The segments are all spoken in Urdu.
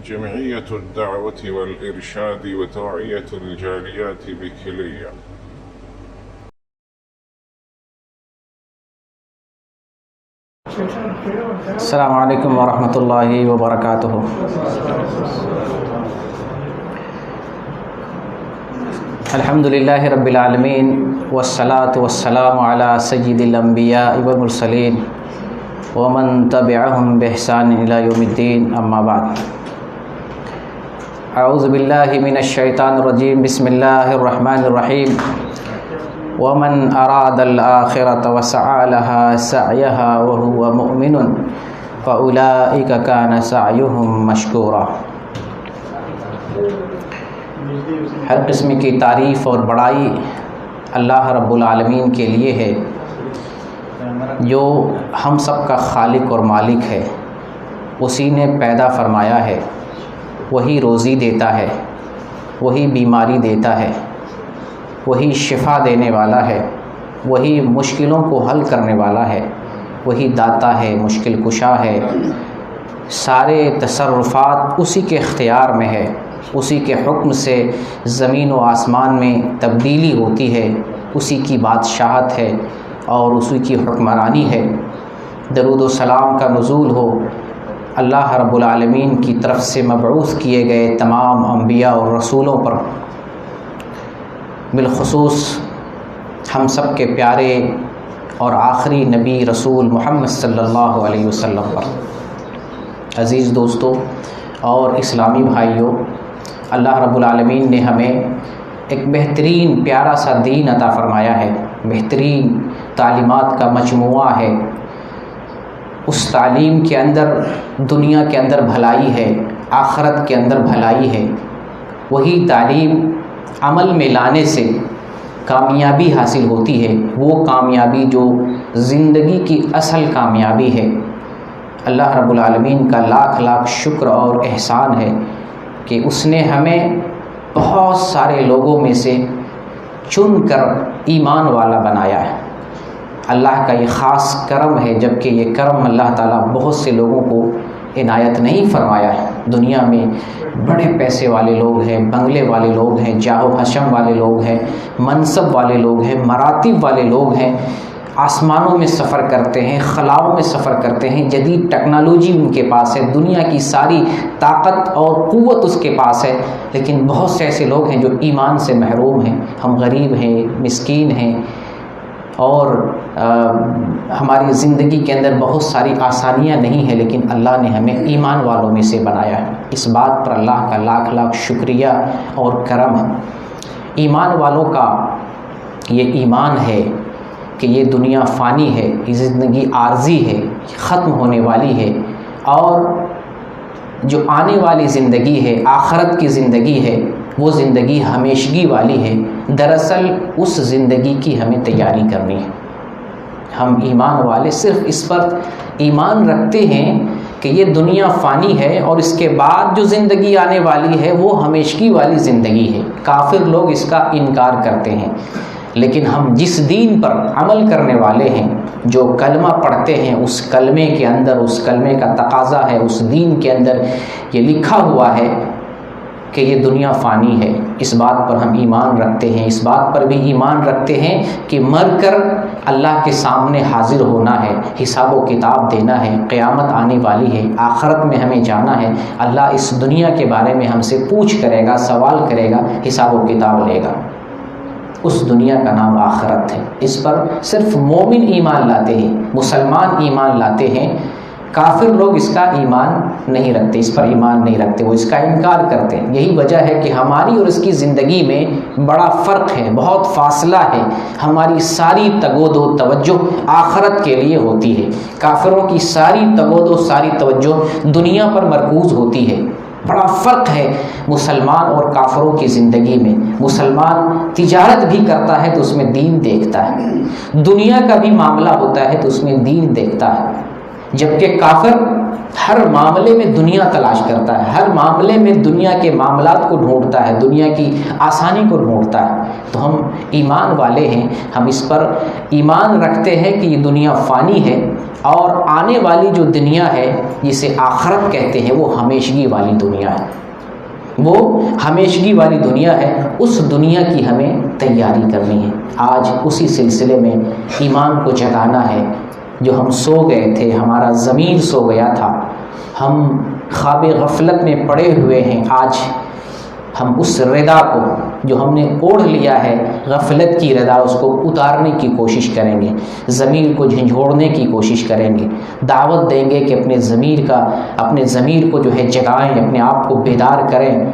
جمعية الدعوة والإرشاد وتوعية الجاليات بكلية. السلام علیکم ورحمۃ اللہ وبرکاتہ۔ الحمد للہ رب العالمین والصلاة والسلام علی سید الانبیاء والمرسلین ومن تبعهم بإحسان إلی یوم الدین، اما بعد۔ اعوذ باللہ من الشیطان الرجیم، بسم اللہ الرحمن الرحیم۔ ومن اراد الآخرة وسعى لها سعيها وهو مؤمن فأولئك كان سعيهم مشكورا۔ ہر قسم کی تعریف اور بڑائی اللہ رب العالمین کے لیے ہے، جو ہم سب کا خالق اور مالک ہے۔ اسی نے پیدا فرمایا ہے، وہی روزی دیتا ہے، وہی بیماری دیتا ہے، وہی شفا دینے والا ہے، وہی مشکلوں کو حل کرنے والا ہے، وہی داتا ہے، مشکل کشا ہے۔ سارے تصرفات اسی کے اختیار میں ہے، اسی کے حکم سے زمین و آسمان میں تبدیلی ہوتی ہے، اسی کی بادشاہت ہے اور اسی کی حکمرانی ہے۔ درود و سلام کا نزول ہو اللہ رب العالمین کی طرف سے مبعوث کیے گئے تمام انبیاء اور رسولوں پر، بالخصوص ہم سب کے پیارے اور آخری نبی رسول محمد صلی اللہ علیہ وسلم پر۔ عزیز دوستو اور اسلامی بھائیوں، اللہ رب العالمین نے ہمیں ایک بہترین پیارا سا دین عطا فرمایا ہے، بہترین تعلیمات کا مجموعہ ہے۔ اس تعلیم کے اندر دنیا کے اندر بھلائی ہے، آخرت کے اندر بھلائی ہے۔ وہی تعلیم عمل میں لانے سے کامیابی حاصل ہوتی ہے، وہ کامیابی جو زندگی کی اصل کامیابی ہے۔ اللہ رب العالمین کا لاکھ لاکھ شکر اور احسان ہے کہ اس نے ہمیں بہت سارے لوگوں میں سے چن کر ایمان والا بنایا ہے۔ اللہ کا یہ خاص کرم ہے، جبکہ یہ کرم اللہ تعالیٰ بہت سے لوگوں کو عنایت نہیں فرمایا ہے۔ دنیا میں بڑے پیسے والے لوگ ہیں، بنگلے والے لوگ ہیں، جاہ و حشم والے لوگ ہیں، منصب والے لوگ ہیں، مراتب والے لوگ ہیں، آسمانوں میں سفر کرتے ہیں، خلاؤں میں سفر کرتے ہیں، جدید ٹیکنالوجی ان کے پاس ہے، دنیا کی ساری طاقت اور قوت اس کے پاس ہے، لیکن بہت سے ایسے لوگ ہیں جو ایمان سے محروم ہیں۔ ہم غریب ہیں، مسکین ہیں، اور ہماری زندگی کے اندر بہت ساری آسانیاں نہیں ہیں، لیکن اللہ نے ہمیں ایمان والوں میں سے بنایا ہے۔ اس بات پر اللہ کا لاکھ لاکھ شکریہ اور کرم ہے۔ ایمان والوں کا یہ ایمان ہے کہ یہ دنیا فانی ہے، یہ زندگی عارضی ہے، ختم ہونے والی ہے، اور جو آنے والی زندگی ہے، آخرت کی زندگی ہے، وہ زندگی ہمیشگی والی ہے۔ دراصل اس زندگی کی ہمیں تیاری کرنی ہے۔ ہم ایمان والے صرف اس پر ایمان رکھتے ہیں کہ یہ دنیا فانی ہے اور اس کے بعد جو زندگی آنے والی ہے وہ ہمیشگی والی زندگی ہے۔ کافر لوگ اس کا انکار کرتے ہیں، لیکن ہم جس دین پر عمل کرنے والے ہیں، جو کلمہ پڑھتے ہیں، اس کلمے کے اندر، اس کلمے کا تقاضا ہے، اس دین کے اندر یہ لکھا ہوا ہے کہ یہ دنیا فانی ہے۔ اس بات پر ہم ایمان رکھتے ہیں۔ اس بات پر بھی ایمان رکھتے ہیں کہ مر کر اللہ کے سامنے حاضر ہونا ہے، حساب و کتاب دینا ہے، قیامت آنے والی ہے، آخرت میں ہمیں جانا ہے۔ اللہ اس دنیا کے بارے میں ہم سے پوچھ کرے گا، سوال کرے گا، حساب و کتاب لے گا۔ اس دنیا کا نام آخرت ہے۔ اس پر صرف مومن ایمان لاتے ہیں، مسلمان ایمان لاتے ہیں۔ کافر لوگ اس کا ایمان نہیں رکھتے، اس پر ایمان نہیں رکھتے، وہ اس کا انکار کرتے ہیں۔ یہی وجہ ہے کہ ہماری اور اس کی زندگی میں بڑا فرق ہے، بہت فاصلہ ہے۔ ہماری ساری تگود و توجہ آخرت کے لیے ہوتی ہے، کافروں کی ساری تگود و ساری توجہ دنیا پر مرکوز ہوتی ہے۔ بڑا فرق ہے مسلمان اور کافروں کی زندگی میں۔ مسلمان تجارت بھی کرتا ہے تو اس میں دین دیکھتا ہے، دنیا کا بھی معاملہ ہوتا ہے تو اس میں دین دیکھتا ہے، جبکہ کافر ہر معاملے میں دنیا تلاش کرتا ہے، ہر معاملے میں دنیا کے معاملات کو ڈھونڈتا ہے، دنیا کی آسانی کو ڈھونڈتا ہے۔ تو ہم ایمان والے ہیں، ہم اس پر ایمان رکھتے ہیں کہ یہ دنیا فانی ہے اور آنے والی جو دنیا ہے جسے آخرت کہتے ہیں وہ ہمیشگی والی دنیا ہے، وہ ہمیشگی والی دنیا ہے۔ اس دنیا کی ہمیں تیاری کرنی ہے۔ آج اسی سلسلے میں ایمان کو جگانا ہے۔ جو ہم سو گئے تھے، ہمارا ضمیر سو گیا تھا، ہم خواب غفلت میں پڑے ہوئے ہیں، آج ہم اس ردا کو جو ہم نے اوڑھ لیا ہے، غفلت کی ردا، اس کو اتارنے کی کوشش کریں گے، ضمیر کو جھنجھوڑنے کی کوشش کریں گے، دعوت دیں گے کہ اپنے ضمیر کو جو ہے جگائیں، اپنے آپ کو بیدار کریں،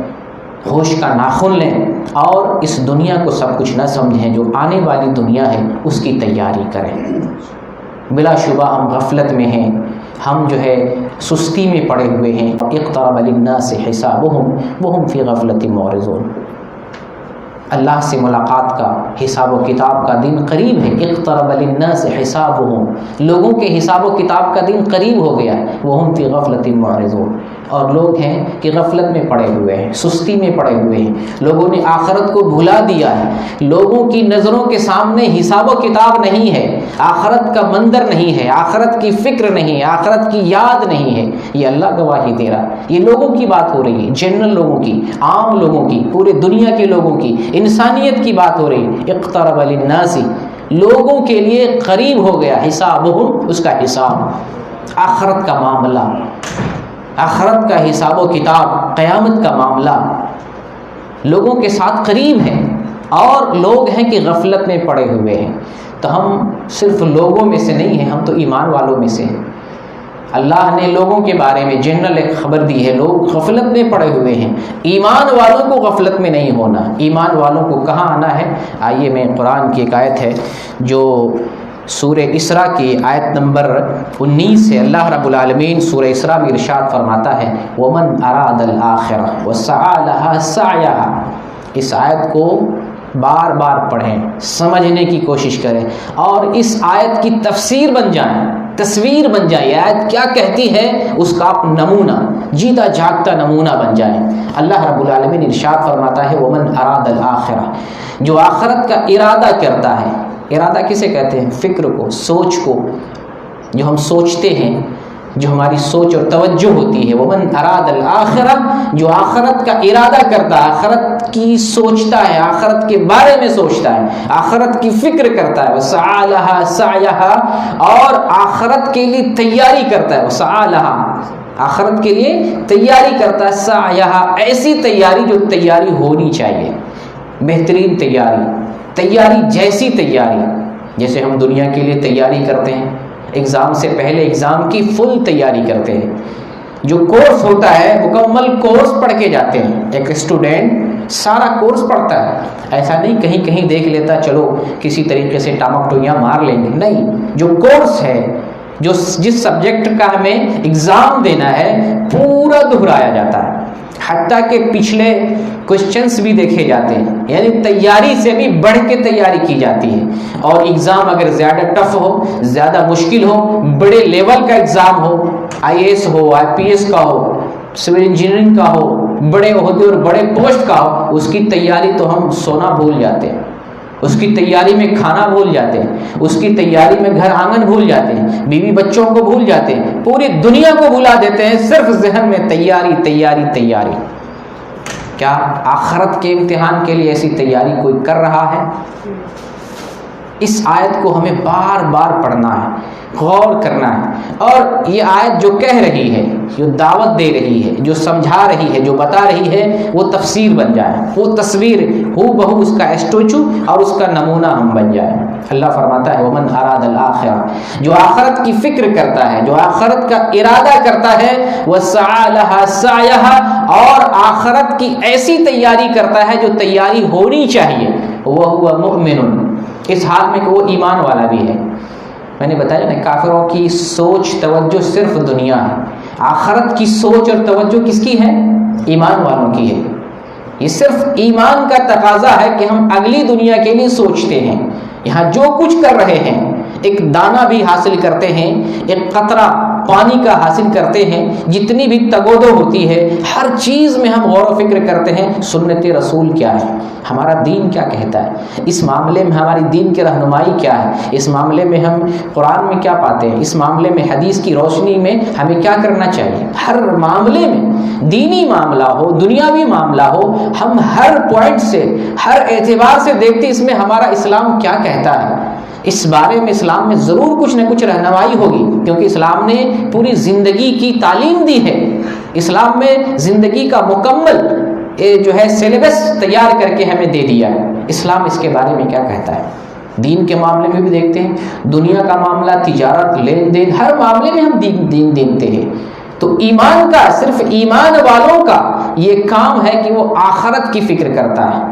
ہوش کا ناخن لیں اور اس دنیا کو سب کچھ نہ سمجھیں، جو آنے والی دنیا ہے اس کی تیاری کریں۔ بلا شبہ ہم غفلت میں ہیں، ہم جو ہے سستی میں پڑے ہوئے ہیں۔ اقترب للناس حسابهم وهم فی غفلۃ معرضون۔ اللہ سے ملاقات کا، حساب و کتاب کا دن قریب ہے۔ اقترب للناس حسابهم، لوگوں کے حساب و کتاب کا دن قریب ہو گیا ہے۔ وهم فی غفلۃ معرضون، اور لوگ ہیں کہ غفلت میں پڑے ہوئے ہیں، سستی میں پڑے ہوئے ہیں، لوگوں نے آخرت کو بھلا دیا ہے، لوگوں کی نظروں کے سامنے حساب و کتاب نہیں ہے، آخرت کا منظر نہیں ہے، آخرت کی فکر نہیں ہے، آخرت کی یاد نہیں ہے۔ یہ اللہ گواہی دے رہا ہے، یہ لوگوں کی بات ہو رہی ہے، جنرل لوگوں کی، عام لوگوں کی، پورے دنیا کے لوگوں کی، انسانیت کی بات ہو رہی ہے۔ اقترب للناس، لوگوں کے لیے قریب ہو گیا، حسابهم، اس کا حساب، آخرت کا معاملہ، آخرت کا حساب و کتاب، قیامت کا معاملہ لوگوں کے ساتھ قریب ہے، اور لوگ ہیں کہ غفلت میں پڑے ہوئے ہیں۔ تو ہم صرف لوگوں میں سے نہیں ہیں، ہم تو ایمان والوں میں سے ہیں۔ اللہ نے لوگوں کے بارے میں جنرل ایک خبر دی ہے، لوگ غفلت میں پڑے ہوئے ہیں، ایمان والوں کو غفلت میں نہیں ہونا۔ ایمان والوں کو کہاں آنا ہے؟ آئیے میں قرآن کی ایک آیت ہے جو سورہ اسراء کی آیت نمبر 19 سے اللہ رب العالمین سورہ اسراء میں ارشاد فرماتا ہے، وَمَنْ أَرَادَ الْآخِرَةَ وَسَعَى لَهَا سَعْيَهَا۔ اس آیت کو بار بار پڑھیں، سمجھنے کی کوشش کریں، اور اس آیت کی تفسیر بن جائیں، تصویر بن جائے، آیت کیا کہتی ہے اس کا آپ نمونہ، جیتا جاگتا نمونہ بن جائیں۔ اللہ رب العالمین ارشاد فرماتا ہے، وَمَنْ أَرَادَ الْآخِرَةَ، جو آخرت کا ارادہ کرتا ہے۔ ارادہ کسے کہتے ہیں؟ فکر کو، سوچ کو، جو ہم سوچتے ہیں، جو ہماری سوچ اور توجہ ہوتی ہے۔ وَمَنْ أَرَادَ الْآخِرَةَ، جو آخرت کا ارادہ کرتا ہے، آخرت کی سوچتا ہے، آخرت کے بارے میں سوچتا ہے، آخرت کی فکر کرتا ہے، وَسَعَى لَهَا سَعْيَهَا، اور آخرت کے لیے تیاری کرتا ہے، وَسَعَى لَهَا، آخرت کے لیے تیاری کرتا ہے، سَعْيَهَا، ایسی تیاری جو تیاری ہونی چاہیے، بہترین تیاری جیسی تیاری، جیسے ہم دنیا کے لیے تیاری کرتے ہیں، ایگزام سے پہلے ایگزام کی فل تیاری کرتے ہیں، جو کورس ہوتا ہے مکمل کورس پڑھ کے جاتے ہیں۔ ایک اسٹوڈنٹ سارا کورس پڑھتا ہے، ایسا نہیں کہیں دیکھ لیتا چلو کسی طریقے سے ٹامک ٹوئیاں مار لیں گے، نہیں، جو کورس ہے، جس سبجیکٹ کا ہمیں ایگزام دینا ہے پورا دہرایا جاتا ہے، حتیٰ کہ پچھلے کوشچنس بھی دیکھے جاتے ہیں، یعنی تیاری سے بھی بڑھ کے تیاری کی جاتی ہے۔ اور ایگزام اگر زیادہ ٹف ہو، زیادہ مشکل ہو، بڑے لیول کا ایگزام ہو، IAS ہو، IPS کا ہو، سول انجینئرنگ کا ہو، بڑے عہدے اور بڑے پوسٹ کا ہو، اس کی تیاری تو ہم سونا بھول جاتے ہیں، اس کی تیاری میں کھانا بھول جاتے ہیں، اس کی تیاری میں گھر آنگن بھول جاتے ہیں، بیوی بچوں کو بھول جاتے ہیں، پوری دنیا کو بھلا دیتے ہیں، صرف ذہن میں تیاری۔ کیا آخرت کے امتحان کے لیے ایسی تیاری کوئی کر رہا ہے؟ اس آیت کو ہمیں بار بار پڑھنا ہے، غور کرنا ہے، اور یہ آیت جو کہہ رہی ہے، جو دعوت دے رہی ہے، جو سمجھا رہی ہے، جو بتا رہی ہے، وہ تفسیر بن جائے، وہ تصویر ہو بہو اس کا اسٹوچو اور اس کا نمونہ ہم بن جائیں۔ اللہ فرماتا ہے، وَمَنْ أَرَادَ الْآخِرَةَ، جو آخرت کی فکر کرتا ہے، جو آخرت کا ارادہ کرتا ہے، وَسَعَى لَهَا سَعْيَهَا، اور آخرت کی ایسی تیاری کرتا ہے جو تیاری ہونی چاہیے، وَهُوَ مُؤْمِنٌ، اس حال میں کہ وہ ایمان والا بھی ہے۔ میں نے بتایا نا، کافروں کی سوچ توجہ صرف دنیا ہے، آخرت کی سوچ اور توجہ کس کی ہے؟ ایمان والوں کی ہے۔ یہ صرف ایمان کا تقاضا ہے کہ ہم اگلی دنیا کے لیے سوچتے ہیں، یہاں جو کچھ کر رہے ہیں ایک دانہ بھی حاصل کرتے ہیں، ایک قطرہ پانی کا حاصل کرتے ہیں، جتنی بھی تگودو ہوتی ہے ہر چیز میں ہم غور و فکر کرتے ہیں سنت رسول کیا ہے، ہمارا دین کیا کہتا ہے، اس معاملے میں ہماری دین کی رہنمائی کیا ہے، اس معاملے میں ہم قرآن میں کیا پاتے ہیں، اس معاملے میں حدیث کی روشنی میں ہمیں کیا کرنا چاہیے۔ ہر معاملے میں، دینی معاملہ ہو، دنیاوی معاملہ ہو، ہم ہر پوائنٹ سے، ہر اعتبار سے دیکھتے اس میں ہمارا اسلام کیا کہتا ہے۔ اس بارے میں اسلام میں ضرور کچھ نہ کچھ رہنمائی ہوگی، کیونکہ اسلام نے پوری زندگی کی تعلیم دی ہے، اسلام میں زندگی کا مکمل جو ہے سلیبس تیار کر کے ہمیں دے دیا ہے۔ اسلام اس کے بارے میں کیا کہتا ہے، دین کے معاملے میں بھی دیکھتے ہیں، دنیا کا معاملہ، تجارت، لین دین، ہر معاملے میں ہم دین دیتے ہیں۔ تو ایمان کا، صرف ایمان والوں کا یہ کام ہے کہ وہ آخرت کی فکر کرتا ہے،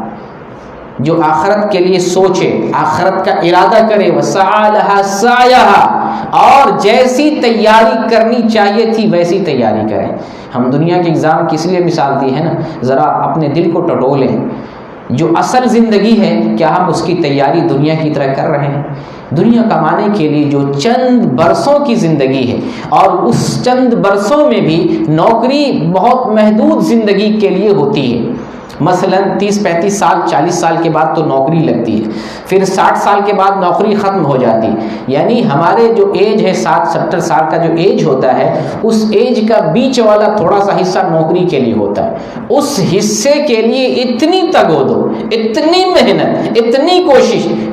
جو آخرت کے لیے سوچے، آخرت کا ارادہ کرے، وَسَعَى لَهَا سَعْيَهَا، اور جیسی تیاری کرنی چاہیے تھی ویسی تیاری کریں۔ ہم دنیا کے ایگزام کس لیے مثال دی ہے نا، ذرا اپنے دل کو ٹٹولیں، جو اصل زندگی ہے کیا ہم اس کی تیاری دنیا کی طرح کر رہے ہیں؟ دنیا کمانے کے لیے جو چند برسوں کی زندگی ہے، اور اس چند برسوں میں بھی نوکری بہت محدود زندگی کے لیے ہوتی ہے، مثلا 30-35 سال 40 سال کے بعد تو نوکری لگتی ہے، پھر 60 سال کے بعد نوکری ختم ہو جاتی ہے، یعنی ہمارے جو ایج ہے 60-70 سال کا جو ایج ہوتا ہے، اس ایج کا بیچ والا تھوڑا سا حصہ نوکری کے لیے ہوتا ہے۔ اس حصے کے لیے اتنی تگودو، اتنی محنت، اتنی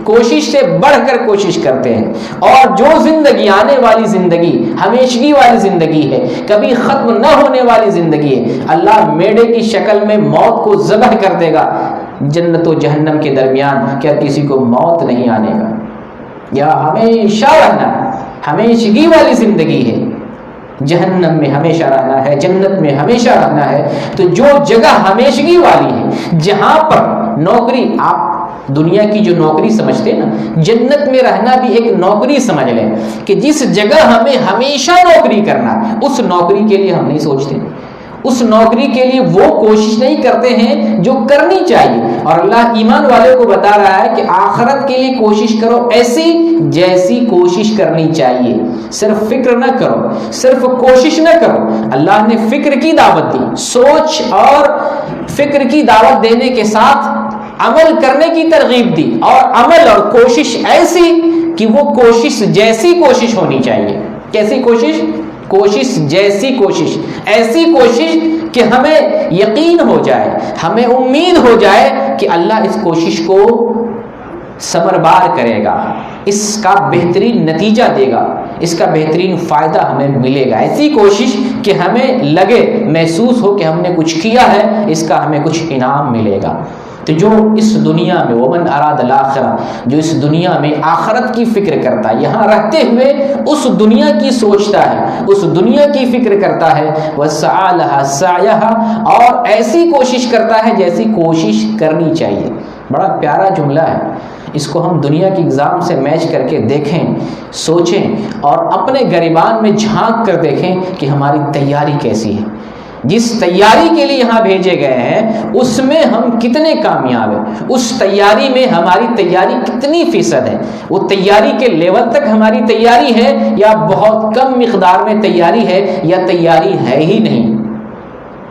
کوشش سے بڑھ کر کوشش کرتے ہیں، اور جو زندگی آنے والی زندگی، ہمیشگی والی زندگی ہے، کبھی ختم نہ ہونے والی زندگی ہے، اللہ میڈے کی شکل میں موت کو ذبح کر دے گا، جنت و جہنم کے درمیان کیا کسی کو موت نہیں آنے گا؟ یا ہمیشہ رہنا، ہمیشگی والی زندگی ہے، جہنم میں ہمیشہ رہنا ہے، جنت میں ہمیشہ رہنا ہے۔ تو جو جگہ ہمیشگی والی ہے، جہاں پر نوکری، آپ دنیا کی جو نوکری سمجھتے ہیں نا، جنت میں رہنا بھی ایک نوکری سمجھ لیں، کہ جس جگہ ہمیں ہمیشہ نوکری کرنا، اس نوکری کے لیے ہم نہیں سوچتے، اس نوکری کے لیے وہ کوشش نہیں کرتے ہیں جو کرنی چاہیے۔ اور اللہ ایمان والے کو بتا رہا ہے کہ آخرت کے لیے کوشش کرو ایسی جیسی کوشش کرنی چاہیے، صرف فکر نہ کرو، صرف کوشش نہ کرو۔ اللہ نے فکر کی دعوت دی، سوچ اور فکر کی دعوت دینے کے ساتھ عمل کرنے کی ترغیب دی، اور عمل اور کوشش ایسی کہ وہ کوشش جیسی کوشش ہونی چاہیے۔ کیسی کوشش؟ کوشش جیسی کوشش، ایسی کوشش کہ ہمیں یقین ہو جائے، ہمیں امید ہو جائے کہ اللہ اس کوشش کو ثمربار کرے گا، اس کا بہترین نتیجہ دے گا، اس کا بہترین فائدہ ہمیں ملے گا۔ ایسی کوشش کہ ہمیں لگے، محسوس ہو کہ ہم نے کچھ کیا ہے، اس کا ہمیں کچھ انعام ملے گا۔ تو جو اس دنیا میں، ومن اراد الاخرہ، جو اس دنیا میں آخرت کی فکر کرتا ہے، یہاں رہتے ہوئے اس دنیا کی سوچتا ہے، اس دنیا کی فکر کرتا ہے، وَسَعَى لَهَا سَعْيَهَا، اور ایسی کوشش کرتا ہے جیسی کوشش کرنی چاہیے۔ بڑا پیارا جملہ ہے، اس کو ہم دنیا کی ایگزام سے میچ کر کے دیکھیں، سوچیں، اور اپنے گریبان میں جھانک کر دیکھیں کہ ہماری تیاری کیسی ہے۔ جس تیاری کے لیے یہاں بھیجے گئے ہیں اس میں ہم کتنے کامیاب ہیں، اس تیاری میں ہماری تیاری کتنی فیصد ہے، وہ تیاری کے لیول تک ہماری تیاری ہے، یا بہت کم مقدار میں تیاری ہے، یا تیاری ہے ہی نہیں۔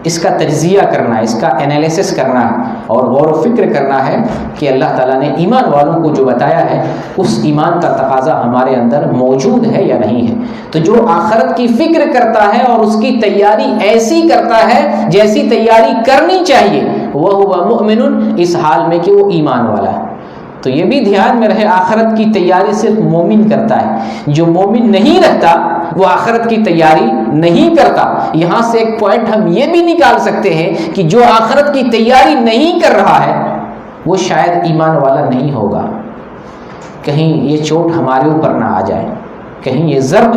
اس کا تجزیہ کرنا، اس کا انالیسس کرنا اور غور و فکر کرنا ہے کہ اللہ تعالیٰ نے ایمان والوں کو جو بتایا ہے اس ایمان کا تقاضا ہمارے اندر موجود ہے یا نہیں ہے۔ تو جو آخرت کی فکر کرتا ہے اور اس کی تیاری ایسی کرتا ہے جیسی تیاری کرنی چاہیے، وَهُوَ مُؤْمِنٌ، اس حال میں کہ وہ ایمان والا ہے۔ تو یہ بھی دھیان میں رہے، آخرت کی تیاری صرف مومن کرتا ہے، جو مومن نہیں رہتا وہ آخرت کی تیاری نہیں کرتا۔ یہاں سے ایک پوائنٹ ہم یہ بھی نکال سکتے ہیں کہ جو آخرت کی تیاری نہیں کر رہا ہے وہ شاید ایمان والا نہیں ہوگا۔ کہیں یہ چوٹ ہمارے اوپر نہ آ جائے، کہیں یہ ضرب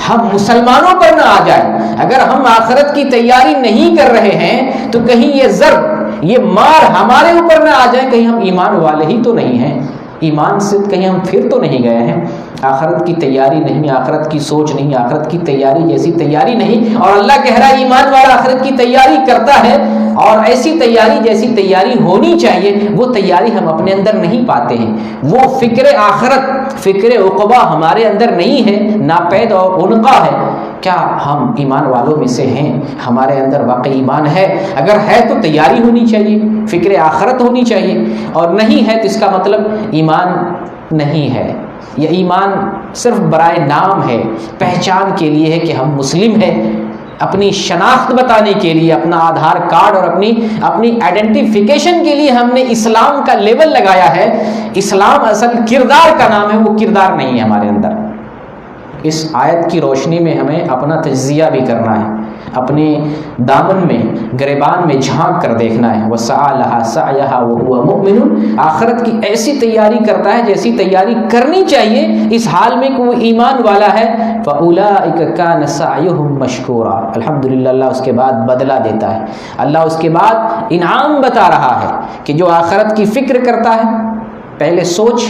ہم مسلمانوں پر نہ آ جائے۔ اگر ہم آخرت کی تیاری نہیں کر رہے ہیں تو کہیں یہ ضرب، یہ مار ہمارے اوپر نہ آ جائے، کہیں ہم ایمان والے ہی تو نہیں ہیں، ایمان سے کہیں ہم پھر تو نہیں گئے ہیں۔ آخرت کی تیاری نہیں، آخرت کی سوچ نہیں، آخرت کی تیاری جیسی تیاری نہیں، اور اللہ کہہ رہا ہے ایمان والا آخرت کی تیاری کرتا ہے، اور ایسی تیاری جیسی تیاری ہونی چاہیے وہ تیاری ہم اپنے اندر نہیں پاتے ہیں. وہ فکر آخرت، فکر عقبہ ہمارے اندر نہیں ہے، ناپید اور عنقا ہے. کیا ہم ایمان والوں میں سے ہیں؟ ہمارے اندر واقعی ایمان ہے؟ اگر ہے تو تیاری ہونی چاہیے، فکر آخرت ہونی چاہیے، اور نہیں ہے تو اس کا مطلب ایمان نہیں ہے. یہ ایمان صرف برائے نام ہے، پہچان کے لیے ہے کہ ہم مسلم ہیں. اپنی شناخت بتانے کے لیے، اپنا آدھار کارڈ اور اپنی آئیڈینٹیفیکیشن کے لیے ہم نے اسلام کا لیبل لگایا ہے. اسلام اصل کردار کا نام ہے، وہ کردار نہیں ہے ہمارے اندر. اس آیت کی روشنی میں ہمیں اپنا تجزیہ بھی کرنا ہے، اپنے دامن میں، گریبان میں جھانک کر دیکھنا ہے. وَسَعَى لَهَا سَعْيَهَا وَهُوَ مُؤْمِنٌ. آخرت کی ایسی تیاری کرتا ہے جیسی تیاری کرنی چاہیے اس حال میں کہ وہ ایمان والا ہے. فَأُولَٰئِكَ كَانَ سَعْيُهُمْ مَشْكُورًا. الحمدللہ اللہ اس کے بعد بدلہ دیتا ہے، اللہ اس کے بعد انعام بتا رہا ہے کہ جو آخرت کی فکر کرتا ہے، پہلے سوچ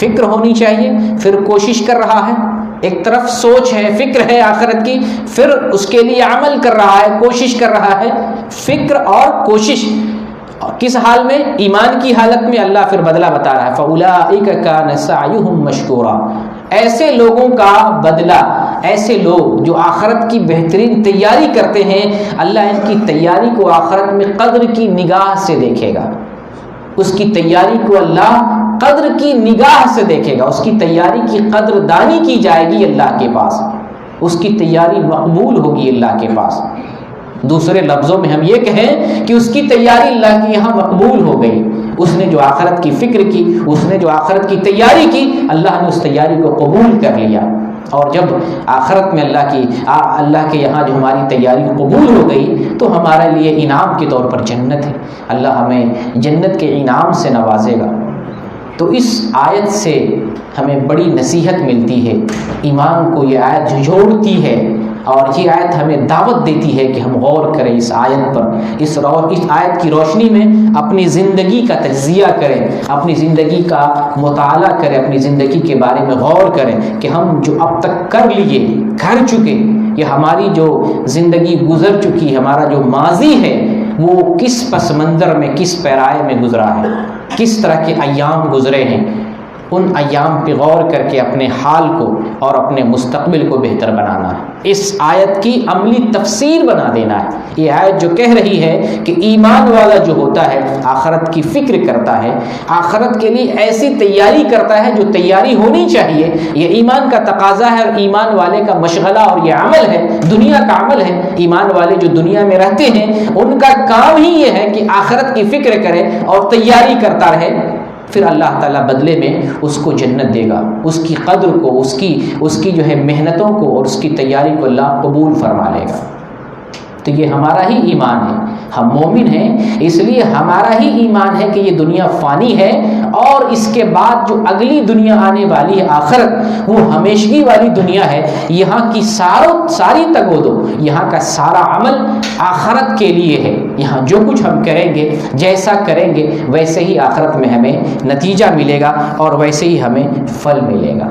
فکر ہونی چاہیے، پھر کوشش کر رہا ہے. ایک طرف سوچ ہے، فکر ہے آخرت کی، پھر اس کے لیے عمل کر رہا ہے، کوشش کر رہا ہے. فکر اور کوشش کس حال میں؟ ایمان کی حالت میں. اللہ پھر بدلہ بتا رہا ہے فَأُولَٰئِكَ كَانَ سَعْيُهُمْ مَشْكُورًا. ایسے لوگوں کا بدلہ، ایسے لوگ جو آخرت کی بہترین تیاری کرتے ہیں، اللہ ان کی تیاری کو آخرت میں قدر کی نگاہ سے دیکھے گا. اس کی تیاری کو اللہ قدر کی نگاہ سے دیکھے گا. اس کی تیاری کی قدر دانی کی جائے گی اللہ کے پاس، اس کی تیاری مقبول ہوگی اللہ کے پاس. دوسرے لفظوں میں ہم یہ کہیں کہ اس کی تیاری اللہ کے یہاں مقبول ہو گئی. اس نے جو آخرت کی فکر کی، اس نے جو آخرت کی تیاری کی، اللہ نے اس تیاری کو قبول کر لیا. اور جب آخرت میں اللہ کے یہاں جو ہماری تیاری قبول ہو گئی تو ہمارے لیے انعام کے طور پر جنت ہے. اللہ ہمیں جنت کے انعام سے نوازے گا. تو اس آیت سے ہمیں بڑی نصیحت ملتی ہے. ایمان کو یہ آیت جھنجھوڑتی ہے، اور یہ آیت ہمیں دعوت دیتی ہے کہ ہم غور کریں اس آیت پر. اس آیت کی روشنی میں اپنی زندگی کا تجزیہ کریں، اپنی زندگی کا مطالعہ کریں، اپنی زندگی کے بارے میں غور کریں کہ ہم جو اب تک کر لیے، کر چکے، یہ ہماری جو زندگی گزر چکی، ہمارا جو ماضی ہے وہ کس پس منظر میں، کس پیرائے میں گزرا ہے، کس طرح کے ایام گزرے ہیں. ان ایام پہ غور کر کے اپنے حال کو اور اپنے مستقبل کو بہتر بنانا ہے. اس آیت کی عملی تفسیر بنا دینا ہے. یہ آیت جو کہہ رہی ہے کہ ایمان والا جو ہوتا ہے آخرت کی فکر کرتا ہے، آخرت کے لیے ایسی تیاری کرتا ہے جو تیاری ہونی چاہیے. یہ ایمان کا تقاضا ہے اور ایمان والے کا مشغلہ اور یہ عمل ہے، دنیا کا عمل ہے. ایمان والے جو دنیا میں رہتے ہیں ان کا کام ہی یہ ہے کہ آخرت کی فکر کرے اور تیاری کرتا رہے. پھر اللہ تعالیٰ بدلے میں اس کو جنت دے گا. اس کی قدر کو، اس کی جو ہے محنتوں کو اور اس کی تیاری کو اللہ قبول فرما لے گا. تو یہ ہمارا ہی ایمان ہے. ہم مومن ہیں، اس لیے ہمارا ہی ایمان ہے کہ یہ دنیا فانی ہے، اور اس کے بعد جو اگلی دنیا آنے والی ہے آخرت، وہ ہمیشگی والی دنیا ہے. یہاں کی ساری تگودو، یہاں کا سارا عمل آخرت کے لیے ہے. یہاں جو کچھ ہم کریں گے، جیسا کریں گے، ویسے ہی آخرت میں ہمیں نتیجہ ملے گا اور ویسے ہی ہمیں پھل ملے گا.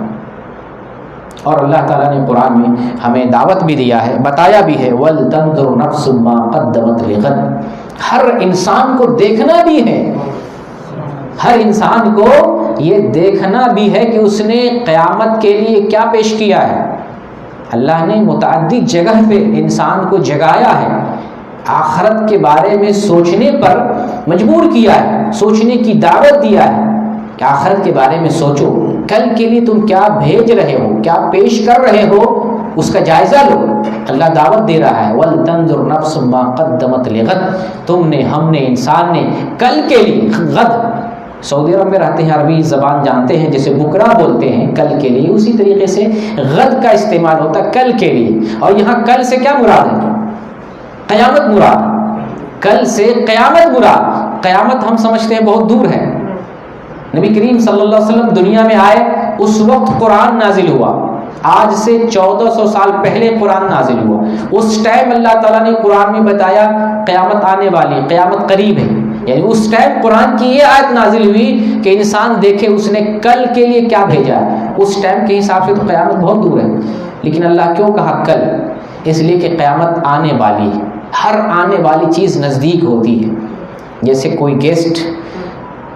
اور اللہ تعالیٰ نے قرآن میں ہمیں دعوت بھی دیا ہے، بتایا بھی ہے وَلْتَنْظُرْ نَفْسٌ مَّا قَدَّمَتْ لِغَدٍ. ہر انسان کو دیکھنا بھی ہے، ہر انسان کو یہ دیکھنا بھی ہے کہ اس نے قیامت کے لیے کیا پیش کیا ہے. اللہ نے متعدد جگہ پہ انسان کو جگایا ہے، آخرت کے بارے میں سوچنے پر مجبور کیا ہے، سوچنے کی دعوت دیا ہے کہ آخرت کے بارے میں سوچو. کل کے لیے تم کیا بھیج رہے ہو، کیا پیش کر رہے ہو، اس کا جائزہ لو. اللہ دعوت دے رہا ہے وَلْتَنْظُرْ نَفْسٌ مَّا قَدَّمَتْ لِغَدٍ. ہم نے انسان نے کل کے لیے، غد سعودی عرب میں رہتے ہیں، عربی زبان جانتے ہیں، جیسے بکرا بولتے ہیں کل کے لیے، اسی طریقے سے غد کا استعمال ہوتا ہے کل کے لیے. اور یہاں کل سے کیا مراد ہے؟ قیامت مراد. کل سے قیامت مراد. قیامت ہم سمجھتے ہیں بہت دور ہے. نبی کریم صلی اللہ علیہ وسلم دنیا میں آئے اس وقت قرآن نازل ہوا. آج سے 1400 سال پہلے قرآن نازل ہوا. اس ٹائم اللہ تعالیٰ نے قرآن میں بتایا قیامت آنے والی، قیامت قریب ہے. یعنی اس ٹائم قرآن کی یہ آیت نازل ہوئی کہ انسان دیکھے اس نے کل کے لیے کیا بھیجا ہے. اس ٹائم کے حساب سے تو قیامت بہت دور ہے، لیکن اللہ کیوں کہا کل؟ اس لیے کہ قیامت آنے والی ہے. ہر آنے والی چیز نزدیک ہوتی ہے. جیسے کوئی گیسٹ